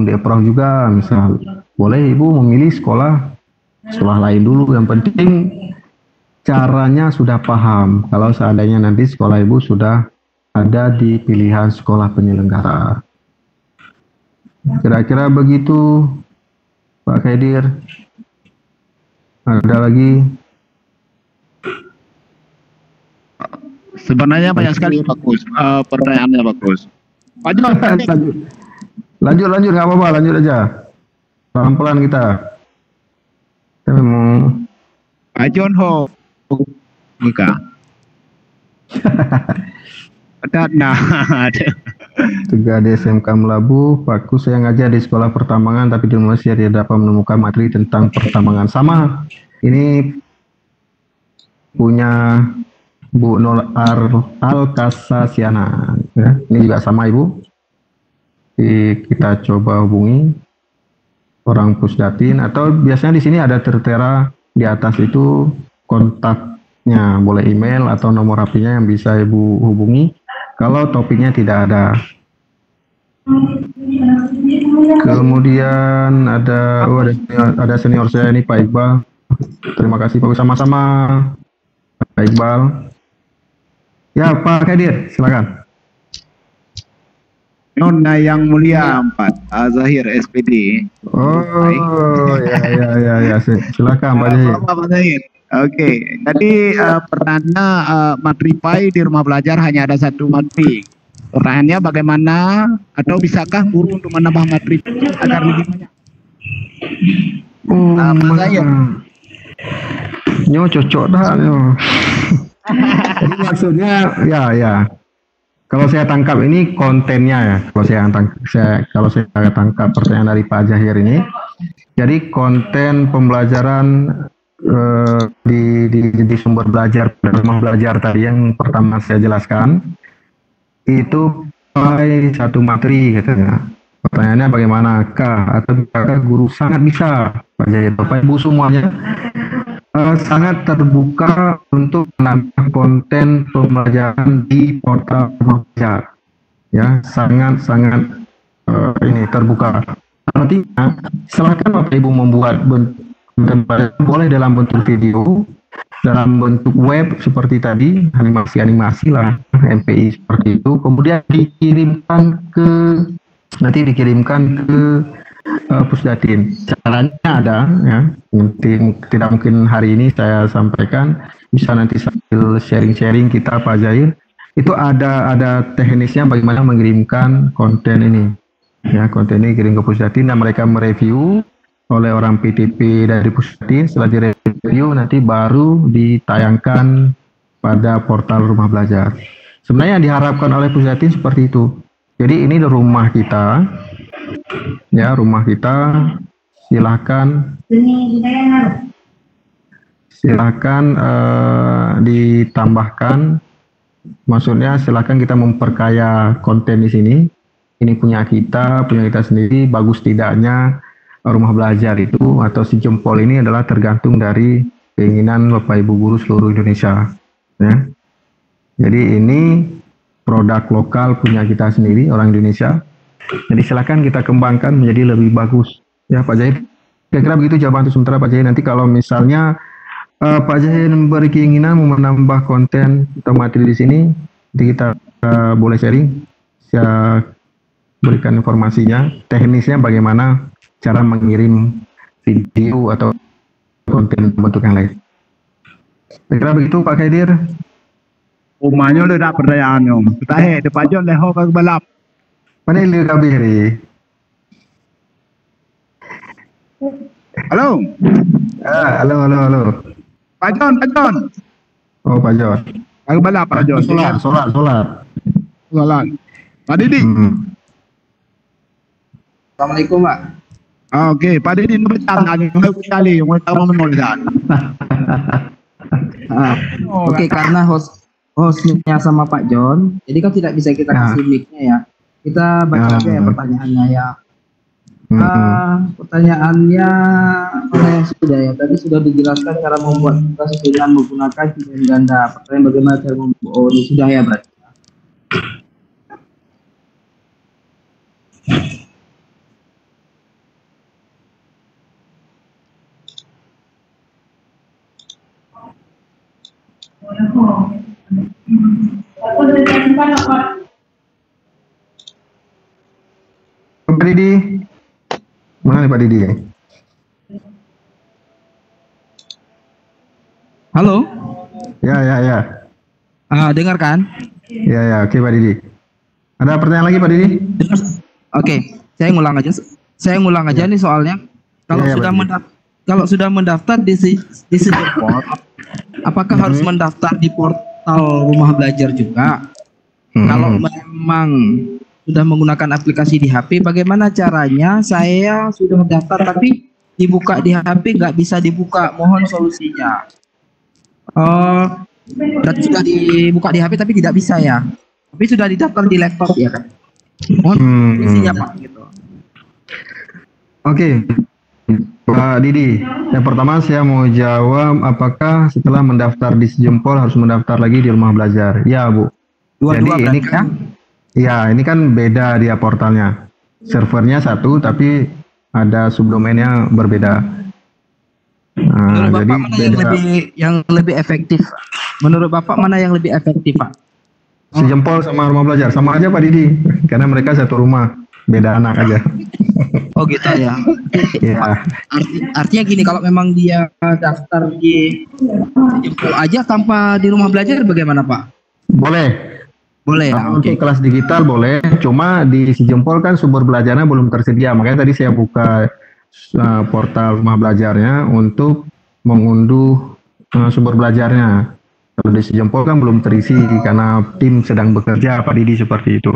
di-approve juga, misal boleh Ibu memilih sekolah lain dulu. Yang penting caranya sudah paham. Kalau seandainya nanti sekolah Ibu sudah ada di pilihan sekolah penyelenggara. Kira-kira begitu Pak Khaidir. Ada lagi? Sebenarnya banyak sekali bagus pertanyaannya bagus. Lanjut nggak apa-apa, lanjut aja. Pelan-pelan kita. Kita mau Pak John Ho buka. Juga di SMK Melabu, Pak Kus saya ngajar di sekolah pertambangan, tapi di Malaysia tidak dapat menemukan materi tentang pertambangan. Sama, ini punya Bu Nol Al-Kasasiana. Ya, ini juga sama Ibu. Kita coba hubungi orang Pusdatin, atau biasanya di sini ada tertera di atas itu kontaknya, boleh email atau nomor HP-nya yang bisa Ibu hubungi kalau topiknya tidak ada. Kemudian ada senior saya ini Pak Iqbal. Terima kasih Pak, sama-sama Pak Iqbal. Ya Pak Kadir, silakan. Nona yang mulia 4 Zahir SPD. Ya. Silakan Pak Zahir. Pak Zahir. Oke, tadi pertanyaan materi PAI di rumah belajar hanya ada 1 materi. Pertanyaannya bagaimana atau bisakah guru untuk menambah materi agar lebih banyak? Pak Zahir. Nyo cocok dah nyo. Jadi maksudnya ya. Kalau saya tangkap ini kontennya ya. Kalau saya tangkap pertanyaan dari Pak Zahir ini, jadi konten pembelajaran di sumber belajar, rumah belajar tadi yang pertama saya jelaskan, itu satu materi katanya. Pertanyaannya bagaimanakah? Atau bisakah guru? Sangat bisa, Pak Jaya. Bapak Ibu semuanya sangat terbuka untuk menambah konten pembelajaran di portal Rumah Belajar. Ya, sangat ini terbuka. Artinya, silakan Bapak Ibu membuat boleh dalam bentuk video, dalam bentuk web seperti tadi, animasi lah, MPI seperti itu, kemudian dikirimkan ke Pusdatin. Caranya ada ya, tidak mungkin hari ini saya sampaikan, bisa nanti sambil sharing-sharing kita Pak Jair. Itu ada teknisnya bagaimana mengirimkan konten ini. Ya, konten ini kirim ke Pusdatin dan mereka mereview oleh orang PTP dari Pusdatin. Setelah direview nanti baru ditayangkan pada portal Rumah Belajar. Sebenarnya yang diharapkan oleh Pusdatin seperti itu. Jadi ini rumah kita, ya rumah kita. Silahkan ditambahkan. Maksudnya silahkan kita memperkaya konten di sini. Ini punya kita sendiri. Bagus tidaknya Rumah Belajar itu atau si jempol ini adalah tergantung dari keinginan Bapak Ibu guru seluruh Indonesia. Ya. Jadi ini produk lokal punya kita sendiri, orang Indonesia. Jadi silakan kita kembangkan menjadi lebih bagus. Ya Pak Jahir, kira-kira begitu jawaban untuk sementara Pak Jahir. Nanti kalau misalnya Pak Jahir memberi keinginan mau menambah konten atau materi di sini, nanti kita boleh sharing. Saya berikan informasinya, teknisnya bagaimana cara mengirim video atau konten bentuk yang lain. Kira-kira begitu Pak Khaidir. Rumahnya udah tak pertanyaan om. Kita depan John leho ke balap. Mana yang kabeh. Halo. Halo. Pak John. Oh Pak John. Ke balap Pak John. Solat. Pak Didi. Assalamualaikum Pak. Oke, Pak Didi bertanya kali mau tahu menulisan. Oke, karena hostnya sama Pak John, jadi kan tidak bisa kita kasih mic-nya ya. Kita baca aja ya pertanyaannya ya. Pertanyaannya sudah ya. Tadi sudah dijelaskan cara membuat tugas dengan menggunakan pilihan ganda. Pertanyaan bagaimana cara membuat? Oh, ini sudah ya berarti. Pak Didi, mana nih Pak Didi? Halo? Ya. Dengar kan? Ya, oke Pak Didi. Ada pertanyaan lagi Pak Didi? Oke, saya ngulang aja nih soalnya. Kalau sudah mendaftar di Sejempol, apakah harus mendaftar di portal Rumah Belajar juga? Kalau memang sudah menggunakan aplikasi di HP, bagaimana caranya? Saya sudah mendaftar tapi dibuka di HP nggak bisa dibuka. Mohon solusinya. Berarti sudah dibuka di HP tapi tidak bisa ya? Tapi sudah didaftar di laptop ya kan? Mohon solusinya Pak. Gitu. Oke. Pak Didi, yang pertama saya mau jawab apakah setelah mendaftar di Sejempol harus mendaftar lagi di Rumah Belajar? Ya Bu. Jadi ini kan ini kan beda dia portalnya. Servernya satu tapi ada subdomainnya berbeda. Menurut Bapak mana yang lebih efektif? Menurut Bapak mana yang lebih efektif Pak? Sejempol sama Rumah Belajar sama aja Pak Didi, karena mereka satu rumah, beda anak aja. Oh gitu ya. Ya. Artinya gini, kalau memang dia daftar di Sejempol aja tanpa di Rumah Belajar bagaimana Pak? Boleh. Oke. Untuk kelas digital boleh, cuma di Sejempol kan sumber belajarnya belum tersedia, makanya tadi saya buka portal Rumah Belajarnya untuk mengunduh sumber belajarnya. Kalau di Sejempol kan belum terisi karena tim sedang bekerja Pak Didi, seperti itu.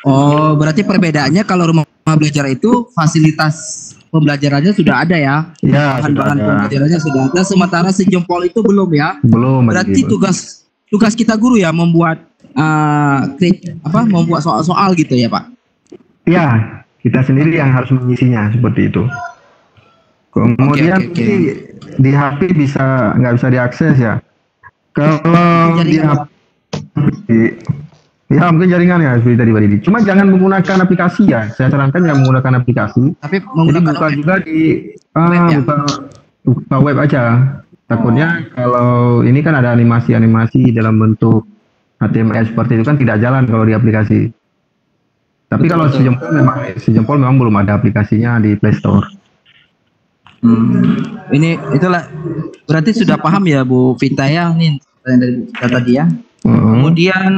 Oh, berarti perbedaannya kalau Rumah Belajar itu fasilitas pembelajarannya sudah ada ya? Ya, bahan-bahan pembelajarannya sudah ada, sementara Sejempol itu belum ya? Belum. Berarti tugas kita guru ya membuat membuat soal-soal gitu ya Pak? Ya, kita sendiri yang harus mengisinya seperti itu. Kemudian di HP nggak bisa diakses ya. Kalau di HP, ya mungkin jaringan ya seperti tadi Pak Didi. Cuma jangan menggunakan aplikasi ya. Saya sarankan jangan menggunakan aplikasi. Tapi jadi buka juga di buka web aja. Takutnya kalau ini kan ada animasi dalam bentuk HTML seperti itu kan tidak jalan kalau di aplikasi. Tapi kalau sejempol memang belum ada aplikasinya di Play Store. Itulah berarti sudah paham ya Bu Vita ya, nih dari tadi ya. Kemudian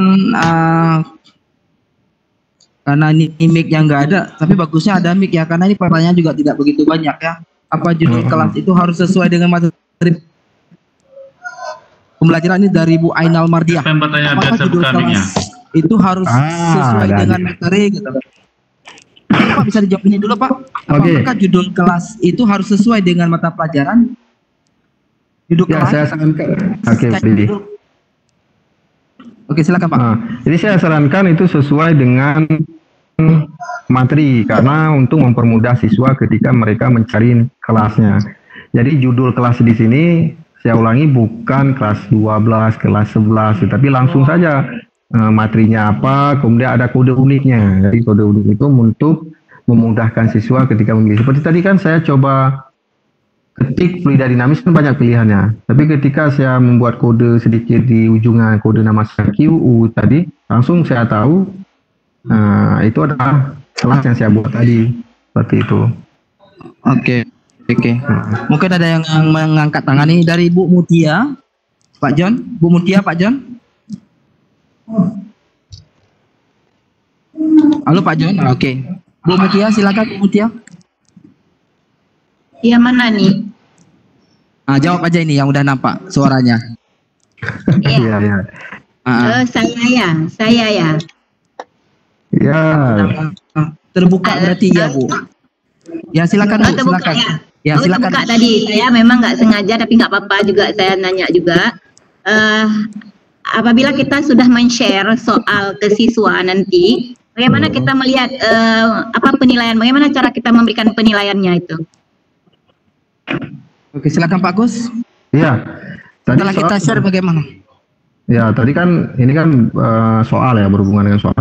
karena ini mic yang nggak ada, tapi bagusnya ada mic ya, karena ini pertanyaan juga tidak begitu banyak ya. Apa judul kelas itu harus sesuai dengan materi pembelajaran ini dari Bu Ainal Mardiah? Apakah judul kelas itu harus sesuai dengan materi gitu? Pak bisa dijawab ini dulu Pak. Apakah judul kelas itu harus sesuai dengan mata pelajaran? Judul kelas? Saya sarankan. Oke, silakan Pak. Jadi saya sarankan itu sesuai dengan materi karena untuk mempermudah siswa ketika mereka mencari kelasnya. Jadi judul kelas di sini saya ulangi bukan kelas 12, kelas 11, tetapi langsung saja materinya apa, kemudian ada kode uniknya. Jadi kode unik itu untuk memudahkan siswa ketika memilih. Seperti tadi kan saya coba ketik fluida dinamis kan banyak pilihannya. Tapi ketika saya membuat kode sedikit di ujungnya kode nama saya QU tadi, langsung saya tahu itu adalah kelas yang saya buat tadi. Seperti itu. Oke. Mungkin ada yang mengangkat tangan nih dari Bu Mutia, Pak John. Bu Mutia, Pak John. Halo Pak John. Oke. Bu Mutia, silakan Bu Mutia. Yang mana nih? Jawab aja ini yang udah nampak suaranya. Iya. Saya ya. Ya. Terbuka berarti ya Bu. Ya silakan Bu, silakan. Ya silakan. Terbuka tadi. Saya memang nggak sengaja tapi nggak apa-apa juga saya nanya juga. Apabila kita sudah men-share soal ke siswa nanti, bagaimana kita melihat penilaian? Bagaimana cara kita memberikan penilaiannya itu? Oke, silakan Pak Gus. Iya. Setelah kita share bagaimana? Ya, tadi kan ini kan soal ya, berhubungan dengan soal.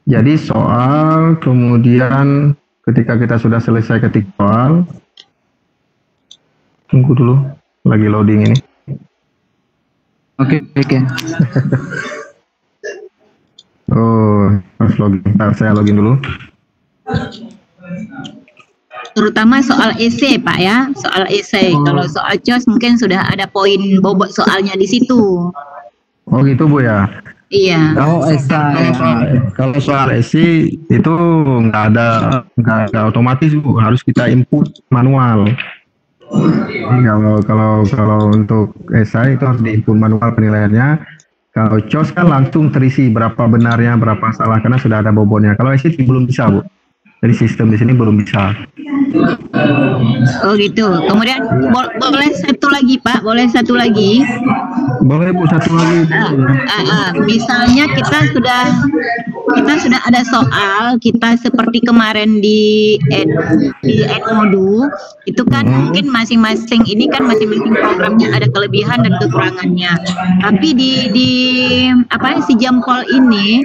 Jadi soal, kemudian ketika kita sudah selesai ketik soal, tunggu dulu, lagi loading ini. Oke. Oh, harus login. Ntar saya login dulu. Terutama soal esai Pak ya, soal esai. Kalau soal COS mungkin sudah ada poin bobot soalnya di situ. Oh gitu Bu ya? Iya. Kalau soal esai itu nggak ada otomatis Bu, harus kita input manual. Jadi kalau untuk esai itu harus diinput manual penilaiannya. Kalau COS kan langsung terisi berapa benarnya, berapa salah karena sudah ada bobotnya. Kalau esai belum bisa Bu. Jadi sistem di sini belum bisa. Oh gitu. Kemudian boleh satu lagi Pak, boleh satu lagi. Boleh Bu, satu lagi. Misalnya kita sudah ada soal, kita seperti kemarin di Edmodo, itu kan mungkin masing-masing ini kan masing-masing programnya ada kelebihan dan kekurangannya. Tapi di si jempol ini,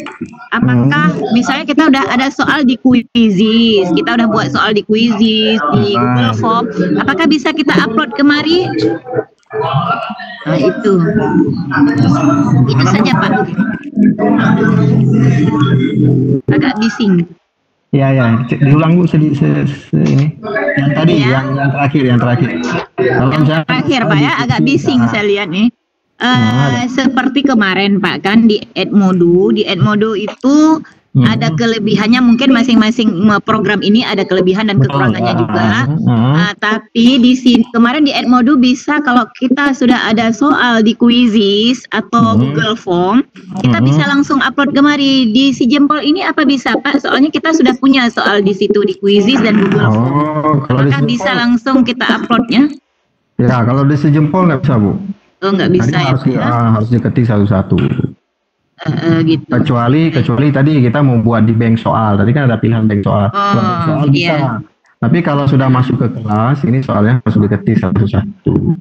apakah misalnya kita udah ada soal di Quizizz, kita udah buat soal di Quizizz, di Google Form, apakah bisa kita upload kemari? Nah, itu saja Pak. Agak bising. Ya, diulang Bu ini. Yang tadi, ya. yang terakhir. Yang terakhir Pak ya, agak bising saya lihat nih. Seperti kemarin Pak kan di Edmodo itu ada kelebihannya, mungkin masing-masing program ini ada kelebihan dan kekurangannya juga. Tapi di sini kemarin di Edmodo bisa kalau kita sudah ada soal di Quizizz atau Google Form, kita bisa langsung upload kemari. Di si jempol ini apa bisa Pak? Soalnya kita sudah punya soal di situ di Quizizz dan Google Form. Apakah bisa langsung kita uploadnya? Ya, kalau di si jempol nggak bisa Bu. Oh nggak bisa harus diketik satu-satu. gitu. Kecuali tadi kita mau buat di bank soal. Tadi kan ada pilihan bank soal. Kalau bank soal bisa. Iya. Tapi kalau sudah masuk ke kelas, ini soalnya harus diketik satu-satu.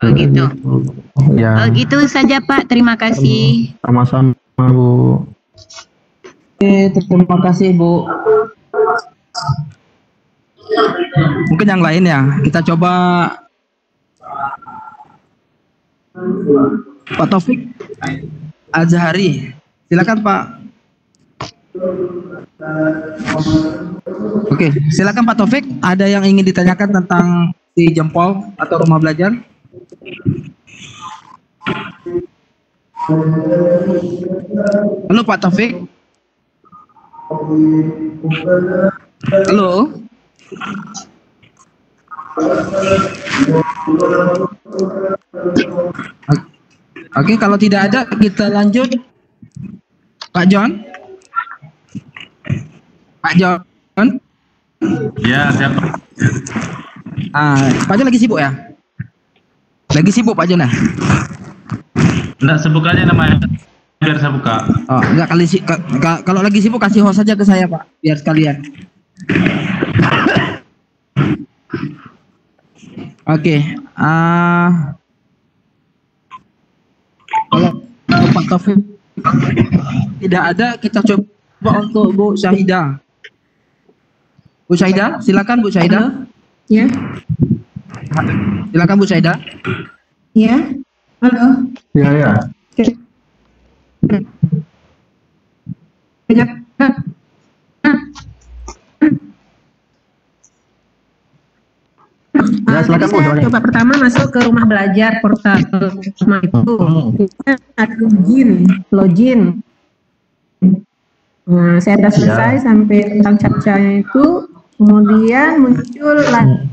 Gitu. Ya. Gitu saja Pak. Terima kasih. Sama-sama Bu. Oke, terima kasih Bu. Mungkin yang lain ya, kita coba Pak Taufik Azhari, silakan Pak. Oke, silakan Pak Taufik. Ada yang ingin ditanyakan tentang si jempol atau rumah belajar? Halo Pak Taufik. Halo. Oke, kalau tidak ada kita lanjut. Pak John. Pak John. Ya, siapa? Pak John lagi sibuk ya? Lagi sibuk Pak John ya? Enggak, sebut aja namanya biar saya buka. Oh, enggak, kalau lagi sibuk kasih host saja ke saya Pak, biar sekalian. Oke, kalau Pak Taufik tidak ada, kita coba untuk Bu Syahidah. Bu Syahidah, silakan Bu Syahidah. Ya. Silakan Bu Syahidah. Ya. Halo. Ya. Ya, silakan Bu. Saya coba pertama masuk ke rumah belajar portal rumah itu. Ada login. Nah, saya sudah selesai sampai tentang captcha-nya itu, kemudian muncul lagi,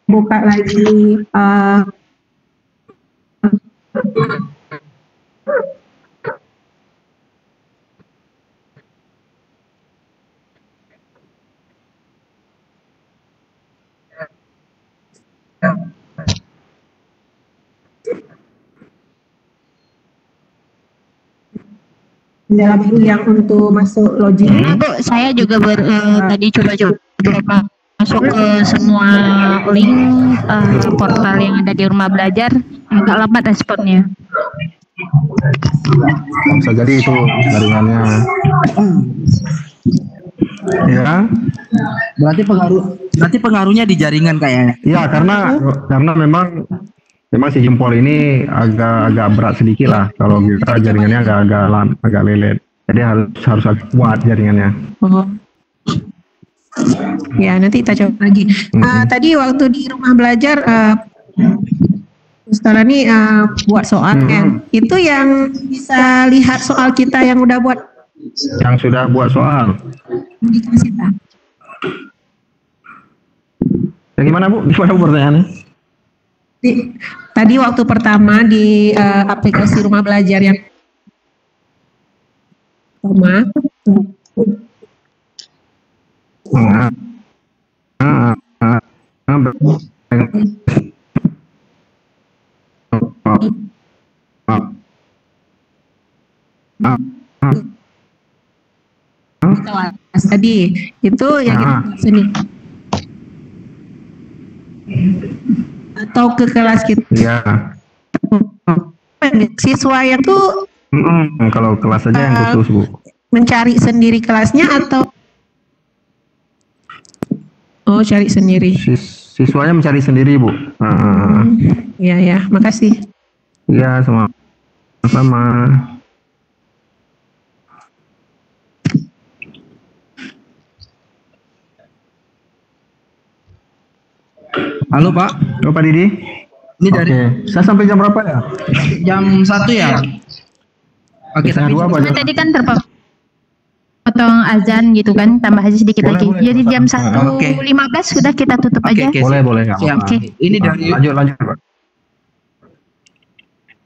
buka lagi dalam yang untuk masuk login. Bu, saya juga tadi coba masuk ke semua link portal yang ada di rumah belajar, agak lambat responnya. Bisa jadi itu jaringannya. Ya. Berarti pengaruhnya di jaringan kayaknya. Iya, karena memang si jempol ini agak berat sedikit lah. Kalau kita jaringannya agak lelet. Jadi harus kuat jaringannya. Ya, nanti kita coba lagi. Tadi waktu di rumah belajar Ustaz ini buat soal kan. Itu yang bisa lihat soal kita yang udah buat. Yang sudah buat soal. Di kelas kita. Ya, gimana Bu? Gimana Bu pertanyaannya? Tadi waktu pertama di aplikasi rumah belajar yang pertama. Tadi itu yang sini atau ke kelas kita. Iya. Siswa yang tuh kalau kelas saja yang khusus Bu. Mencari sendiri kelasnya atau cari sendiri. Siswanya mencari sendiri Bu. Ya, makasih. Iya, sama-sama. Halo Pak. Halo Pak Didi. Ini dari saya sampai jam berapa ya? Jam 1 ya. Oke, Jam 2 apa? Tadi kan terpotong azan gitu kan, tambah aja sedikit lagi. Jadi jam 1.15 sudah kita tutup aja. Boleh. Siap. Ini dari lanjut Pak.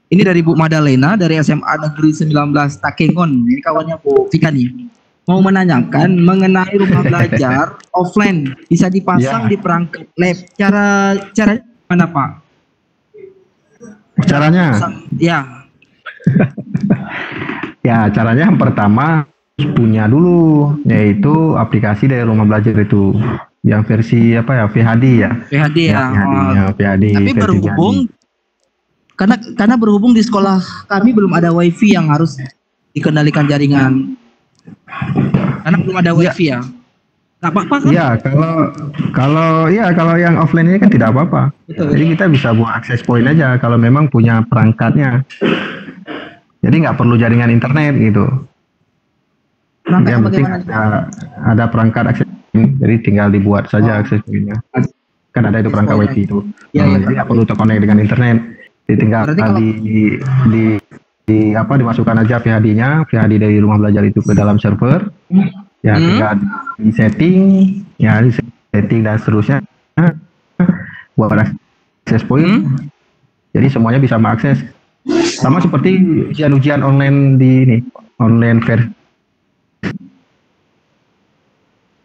Ini dari Bu Madalena dari SMA Negeri 19 Takengon. Ini kawannya Bu Vika nih. Mau menanyakan mengenai rumah belajar offline bisa dipasang di perangkat lab. Cara mana Pak? Caranya? Ya. Ya, caranya yang pertama punya dulu, yaitu aplikasi dari rumah belajar itu, yang versi apa ya, VHD ya. VHD ya. VHD. Tapi versi berhubung VHD. karena berhubung di sekolah kami belum ada WiFi yang harus dikendalikan jaringan. Karena belum ada WiFi ya. Nggak apa-apa kan? Iya, kalau yang offline ini kan tidak apa-apa. Betul. Jadi kita bisa buat akses point aja kalau memang punya perangkatnya. Jadi nggak perlu jaringan internet gitu. Perangkatnya Yang penting bagaimana? ada perangkat akses point, jadi tinggal dibuat saja akses point-nya. Kan ada itu perangkat WiFi itu. Iya, iya. Jadi nggak perlu terkonek dengan internet. Jadi tinggal Berarti kalau- dimasukkan aja VHD-nya, VHD dari rumah belajar itu ke dalam server. Ya, tinggal di setting dan seterusnya buat akses point. Jadi semuanya bisa mengakses. Sama seperti ujian-ujian online di ini, online versi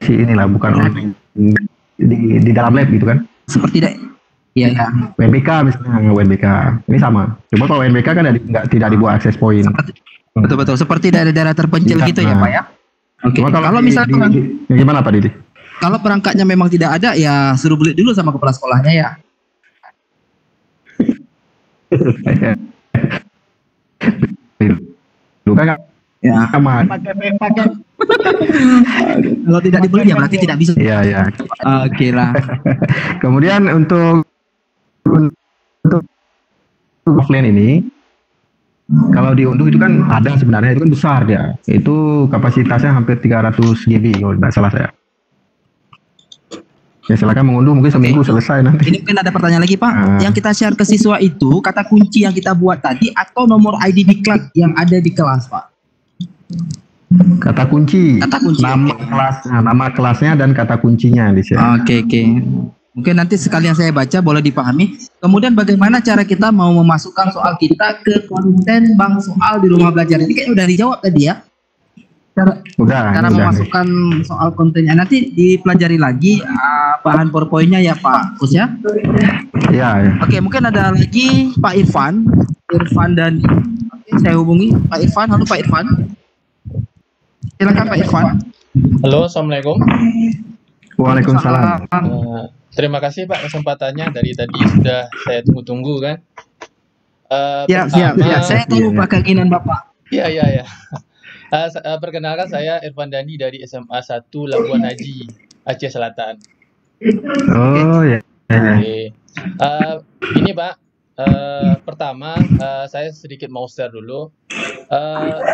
inilah, bukan online di dalam lab gitu kan. Seperti Iya ya. UNBK misalnya, UNBK ini sama. Cuma kalau UNBK kan tidak dibuat akses point. Betul-betul seperti daerah-daerah terpencil gitu ya, Pak ya. Oke. Cuma Kalau misalnya gimana Pak Didi? kalau perangkatnya memang tidak ada, ya suruh beli dulu sama kepala sekolahnya ya. Bukan Ya. sama. Kalau tidak dibeli ya berarti tidak bisa. Iya, ya. Oke lah. Kemudian untuk offline ini, kalau diunduh itu kan ada sebenarnya, itu kan besar dia. Itu kapasitasnya hampir 300 GB kalau tidak salah saya. Ya silakan mengunduh, mungkin seminggu selesai nanti. Ini mungkin ada pertanyaan lagi Pak. Yang kita share ke siswa itu kata kunci yang kita buat tadi atau nomor ID di kelas yang ada di kelas Pak? Kata kunci. Kata kunci. Nama kelasnya dan kata kuncinya di sini. Oke. Mungkin nanti sekalian saya baca, boleh dipahami. Kemudian bagaimana cara kita mau memasukkan soal kita ke konten bank soal di rumah belajar? Ini kayaknya udah dijawab tadi ya. Cara memasukkan soal kontennya. Nanti dipelajari lagi bahan PowerPoint-nya ya Pak Kus ya. Iya. Oke, mungkin ada lagi Pak Irfan dan saya hubungi Pak Irfan. Halo Pak Irfan. Silakan Pak Irfan. Halo, Assalamualaikum. Waalaikumsalam. Terima kasih Pak kesempatannya, dari tadi sudah saya tunggu-tunggu kan. Siap. Saya tahu Pak keinginan Bapak. Iya. Perkenalkan saya Irfan Dani dari SMA 1 Labuan Haji, Aceh Selatan. Oh ya. Oke. Ini Pak, pertama saya sedikit mau share dulu.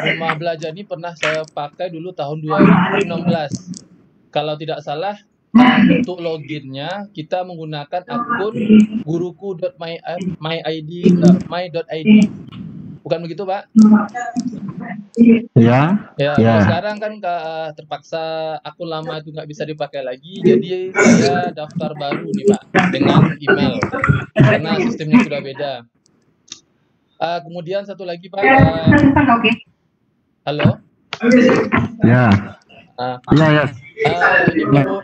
Rumah belajar ini pernah saya pakai dulu tahun 2016. Kalau tidak salah, untuk loginnya kita menggunakan akun guruku.my.id. Bukan begitu Pak? Ya. Kalau sekarang kan terpaksa akun lama itu nggak bisa dipakai lagi, jadi saya daftar baru nih Pak dengan email karena sistemnya sudah beda. Kemudian satu lagi Pak. Halo. Ya. Iya. Ini baru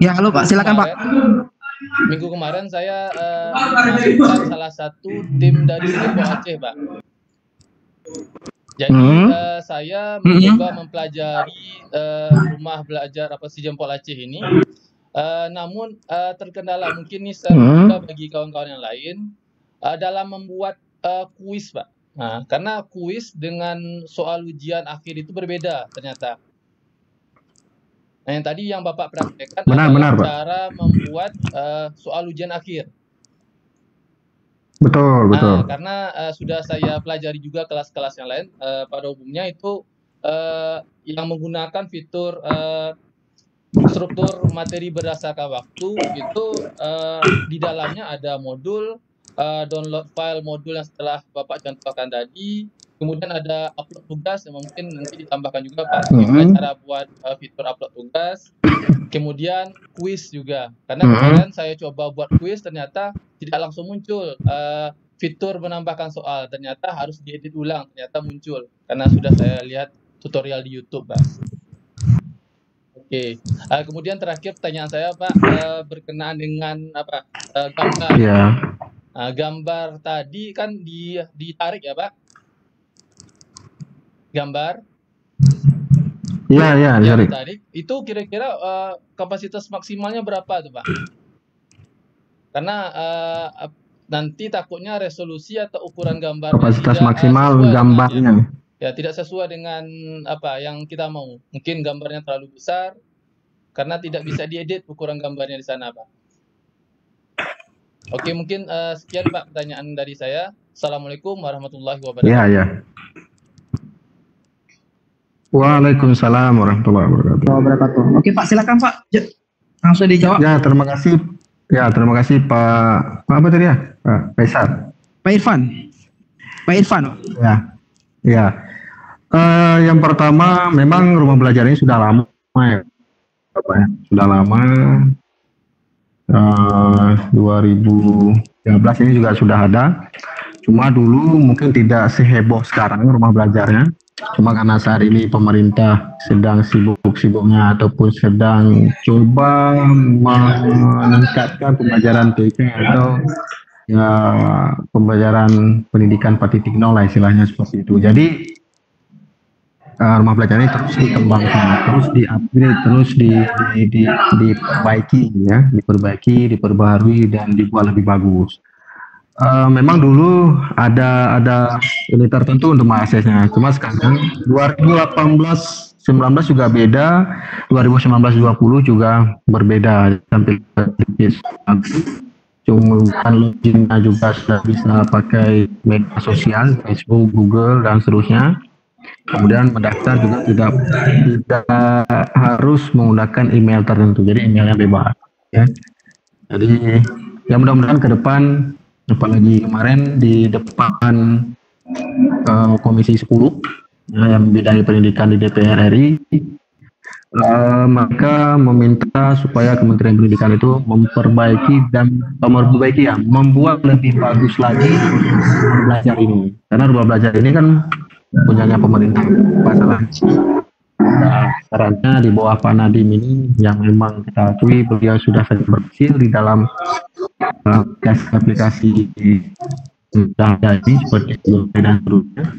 Ya, halo Pak, silakan Pak. Minggu kemarin saya memasukkan salah satu tim dari Sijempol Aceh, Pak. Jadi saya mencoba mempelajari rumah belajar Sijempol Aceh ini. Namun terkendala mungkin nih juga bagi kawan-kawan yang lain dalam membuat kuis, Pak. Nah, karena kuis dengan soal ujian akhir itu berbeda ternyata. Nah, yang tadi yang Bapak praktekkan adalah cara membuat soal ujian akhir. Betul. Karena sudah saya pelajari juga kelas-kelas yang lain, pada umumnya itu yang menggunakan fitur struktur materi berdasarkan waktu itu di dalamnya ada modul download file modul yang setelah Bapak contohkan tadi. Kemudian ada upload tugas yang mungkin nanti ditambahkan juga Pak, cara buat fitur upload tugas. Kemudian kuis juga, karena kemarin saya coba buat kuis ternyata tidak langsung muncul fitur menambahkan soal, ternyata harus diedit ulang, ternyata muncul karena sudah saya lihat tutorial di YouTube Pak. Oke. Kemudian terakhir pertanyaan saya Pak berkenaan dengan gambar. Nah, gambar tadi kan ditarik ya Pak? Gambar Iya, yang sorry. ditarik itu kira-kira kapasitas maksimalnya berapa tuh Pak? Karena nanti takutnya resolusi atau ukuran gambarnya Kapasitas tidak maksimal sesuai gambarnya. ya tidak sesuai dengan apa yang kita mau. Mungkin gambarnya terlalu besar karena tidak bisa diedit ukuran gambarnya di sana Pak. Oke, mungkin sekian Pak pertanyaan dari saya. Assalamualaikum warahmatullahi wabarakatuh. Iya. Waalaikumsalam warahmatullahi wabarakatuh. Oke Pak, silakan Pak. Langsung dijawab. Ya, terima kasih. Ya, terima kasih Pak apa tadi ya? Pak Faisal. Pak Irfan. Ya. Yang pertama, memang rumah belajar ini sudah lama ya. Sudah lama. 2013 ini juga sudah ada. Cuma dulu mungkin tidak seheboh sekarang rumah belajarnya. Cuma karena saat ini pemerintah sedang sibuk-sibuknya ataupun sedang coba meningkatkan pembelajaran TK atau ya pembelajaran pendidikan 4.0 lah istilahnya seperti itu. Jadi rumah belajar ini terus dikembangkan, terus di-upgrade, terus diperbaiki ya, diperbarui dan dibuat lebih bagus. Memang dulu ada ini tertentu untuk mengaksesnya. Cuma sekarang 2018-19 juga beda, 2019-20 juga berbeda. Sampai cuma loginnya juga sudah bisa pakai media sosial, Facebook, Google dan seterusnya. Kemudian mendaftar juga tidak harus menggunakan email tertentu, jadi emailnya bebas. Ya. Jadi ya mudah-mudahan ke depan, apalagi kemarin di depan Komisi 10 yang membidangi pendidikan di DPR RI, maka meminta supaya Kementerian Pendidikan itu membuat lebih bagus lagi rumah belajar ini. Karena rumah belajar ini kan punyanya pemerintah, masalah sarannya di bawah Pak Nadiem ini yang memang kita akui beliau sudah sangat berhasil di dalam aplikasi data ini seperti itu dan seterusnya.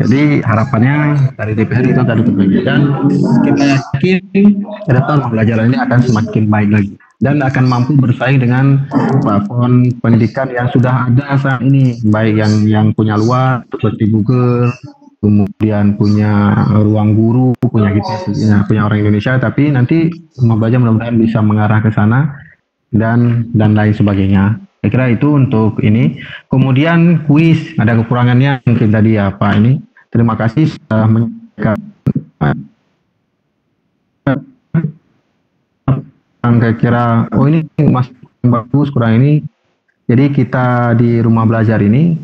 Jadi harapannya dari DPR itu tadi berbeda dan kita yakin ke depan pembelajaran ini akan semakin baik lagi dan akan mampu bersaing dengan platform pendidikan yang sudah ada saat ini, baik yang punya luar seperti Google, kemudian punya Ruang Guru, punya kita, punya orang Indonesia, tapi nanti rumah belajar mudah-mudahan bisa mengarah ke sana dan lain sebagainya. Saya kira itu untuk ini. Kemudian kuis ada kekurangannya mungkin tadi ya Pak ini. Terima kasih sudah menyampaikan. Kira oh ini masih bagus kurang ini. Jadi kita di rumah belajar ini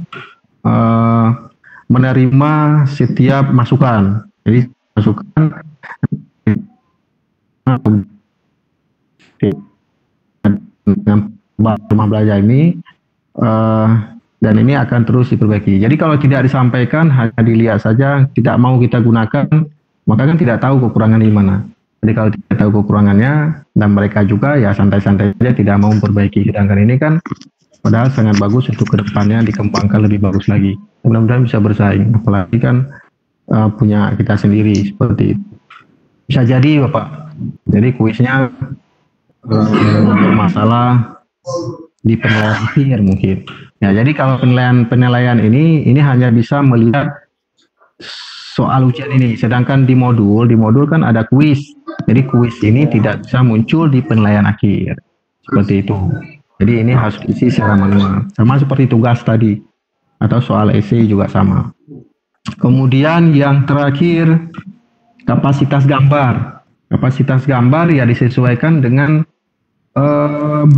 menerima setiap masukan. Jadi masukan rumah belajar ini dan ini akan terus diperbaiki. Jadi kalau tidak disampaikan hanya dilihat saja, tidak mau kita gunakan, maka kan tidak tahu kekurangan di mana. Jadi kalau tidak tahu kekurangannya dan mereka juga ya santai-santai saja tidak mau memperbaiki. Sedangkan ini kan padahal sangat bagus untuk kedepannya dikembangkan lebih bagus lagi. Mudah-mudahan bisa bersaing. Apalagi kan punya kita sendiri seperti itu. Bisa jadi Bapak. Jadi kuisnya bermasalah di penilaian akhir mungkin. Ya, jadi kalau penilaian ini hanya bisa melihat soal ujian ini. Sedangkan di modul kan ada kuis. Jadi kuis ini tidak bisa muncul di penilaian akhir. Seperti itu. Jadi ini harus diisi secara manual. Sama seperti tugas tadi. Atau soal esai juga sama. Kemudian yang terakhir kapasitas gambar. Kapasitas gambar ya disesuaikan dengan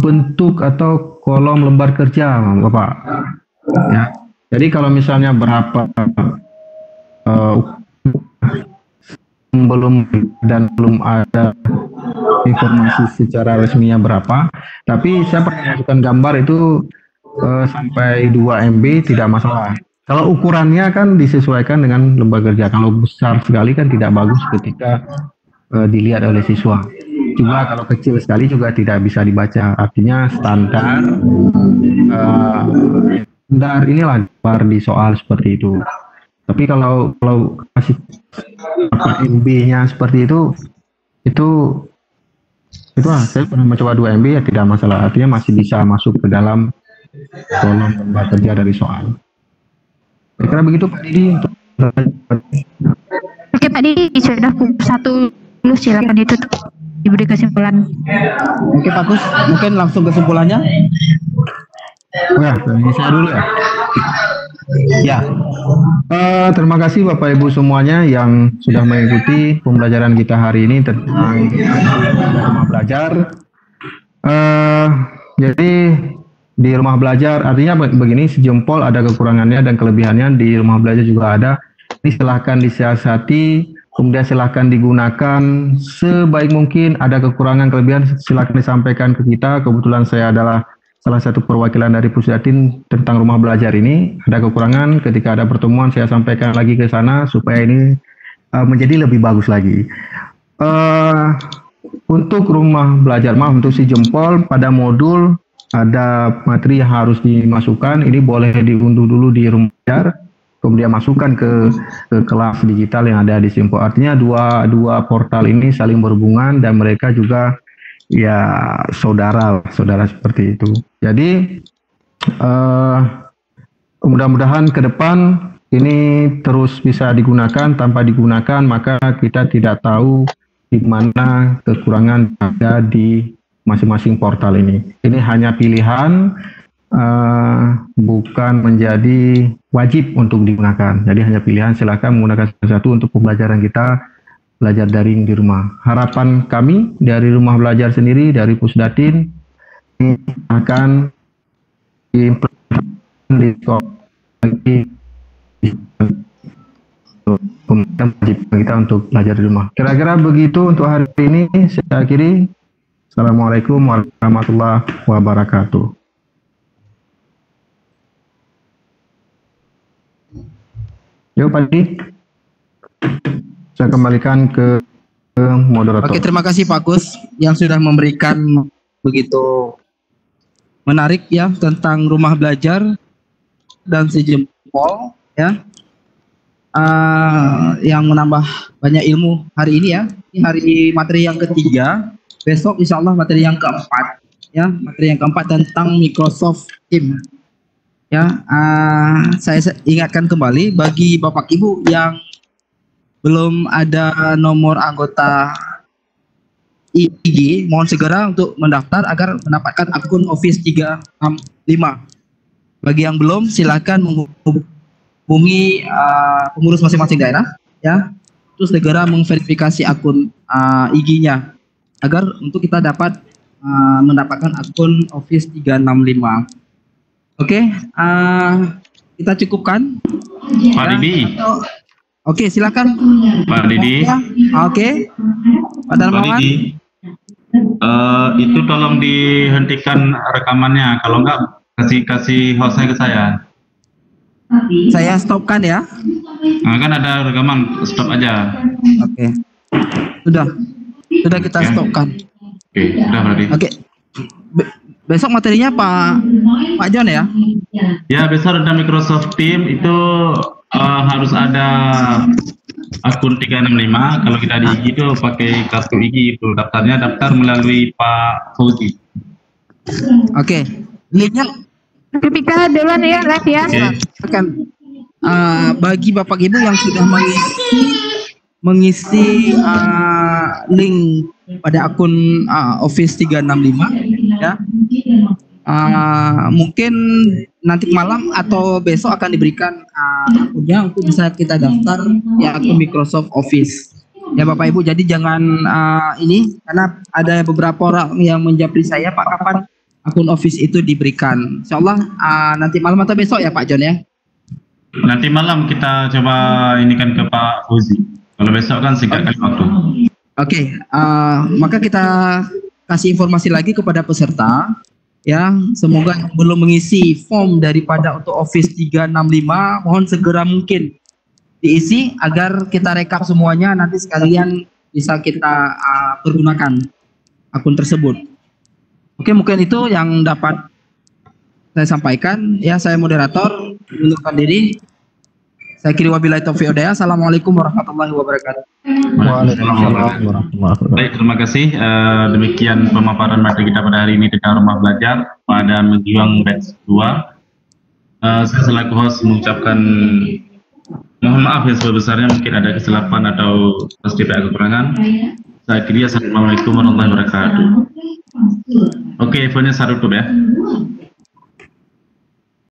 bentuk atau kolom lembar kerja, Bapak. Ya. Jadi kalau misalnya berapa belum ada informasi secara resminya berapa, tapi saya pernah masukkan gambar itu sampai 2 MB tidak masalah. Kalau ukurannya kan disesuaikan dengan lembar kerja. Kalau besar sekali kan tidak bagus ketika dilihat oleh siswa. juga kalau kecil sekali juga tidak bisa dibaca. Artinya standar standar inilah di soal seperti itu. Tapi kalau kasih MB-nya seperti itu saya pernah mencoba 2 MB ya tidak masalah. Artinya masih bisa masuk ke dalam kolom lembar kerja dari soal. Kira-kira begitu Pak Didi. Oke Pak Didi, sudah pukul 1 dulu, silakan ditutup, diberi kesimpulan. Oke Pak Kus, mungkin langsung kesimpulannya. Ya, saya dulu ya. Ya. Terima kasih Bapak Ibu semuanya yang sudah mengikuti pembelajaran kita hari ini tentang rumah belajar. Jadi di rumah belajar artinya begini, sejempol ada kekurangannya dan kelebihannya, di rumah belajar juga ada. Ini silahkan disiasati, kemudian silahkan digunakan sebaik mungkin. Ada kekurangan kelebihan silahkan disampaikan ke kita. Kebetulan saya adalah salah satu perwakilan dari Pusdatin tentang rumah belajar ini. Ada kekurangan, ketika ada pertemuan saya sampaikan lagi ke sana supaya ini menjadi lebih bagus lagi. Untuk rumah belajar, untuk si jempol pada modul ada materi yang harus dimasukkan. Ini boleh diunduh dulu di rumah belajar, kemudian masukkan ke kelas digital yang ada di Simpo. Artinya dua portal ini saling berhubungan dan mereka juga ya saudara seperti itu. Jadi mudah-mudahan ke depan ini terus bisa digunakan. Tanpa digunakan maka kita tidak tahu di mana kekurangan ada di masing-masing portal ini. Ini hanya pilihan, bukan menjadi wajib untuk digunakan. Jadi hanya pilihan, silakan menggunakan satu untuk pembelajaran kita belajar daring di rumah. Harapan kami dari rumah belajar sendiri, dari Pusdatin, akan diimplementasikan kita untuk belajar di rumah. Kira-kira begitu untuk hari ini. Saya akhiri. Assalamualaikum warahmatullahi wabarakatuh. Yuk Pak Didi, saya kembalikan ke moderator. Oke, terima kasih Pak Kus yang sudah memberikan begitu menarik ya tentang rumah belajar dan sejempol ya, yang menambah banyak ilmu hari ini ya. Ini hari materi yang ketiga. Besok insya Allah materi yang keempat ya, materi yang keempat tentang Microsoft Teams ya. Saya ingatkan kembali bagi Bapak Ibu yang belum ada nomor anggota IG, mohon segera untuk mendaftar agar mendapatkan akun Office 365. Bagi yang belum, silakan menghubungi pengurus masing-masing daerah ya, terus segera memverifikasi akun IG-nya agar untuk kita dapat mendapatkan akun Office 365. Oke, kita cukupkan. Pak Didi. Oke, silakan. Pak Didi. Oke. Pak Darmawan. Itu tolong dihentikan rekamannya. Kalau enggak, kasih hostnya ke saya. Saya stopkan ya. Nah, kan ada rekaman, stop aja. Oke. Sudah kita stopkan. Oke, sudah berarti. Oke. Besok materinya Pak John ya? Ya, besok ada Microsoft Teams itu harus ada akun 365. Kalau kita di IG itu pakai kartu IG itu. Daftar melalui Pak Fauzi. Oke. Linknya Pika duluan ya, live ya. akan bagi Bapak Ibu yang sudah mengisi link pada akun Office 365 ya. Mungkin nanti malam atau besok akan diberikan akunnya untuk bisa kita daftar ya akun Microsoft Office ya Bapak Ibu. Jadi jangan ini, karena ada beberapa orang yang menjapri saya, Pak, kapan akun Office itu diberikan. Insyaallah nanti malam atau besok ya Pak John ya. Nanti malam kita coba ini kan ke Pak Fauzi. Kalau besok kan singkat kali waktu. Oke, maka kita kasih informasi lagi kepada peserta ya. Semoga yang belum mengisi form daripada untuk Office 365 mohon segera mungkin diisi agar kita rekap semuanya, nanti sekalian bisa kita pergunakan akun tersebut. Oke, mungkin itu yang dapat saya sampaikan. Ya, saya moderator, mengundurkan diri. Saya kiri wabillahi taufiq hidayah. Assalamualaikum warahmatullahi wabarakatuh. Waalaikumsalam warahmatullahi wabarakatuh. Baik, terima kasih. Demikian pemaparan materi kita pada hari ini tentang rumah belajar pada Megiwang batch 2. Saya selaku host mengucapkan mohon maaf yang sebesar-besarnya, mungkin ada kesilapan atau sedikit kekurangan. Saya kira assalamualaikum warahmatullahi wabarakatuh. Oke, evennya saya tutup ya.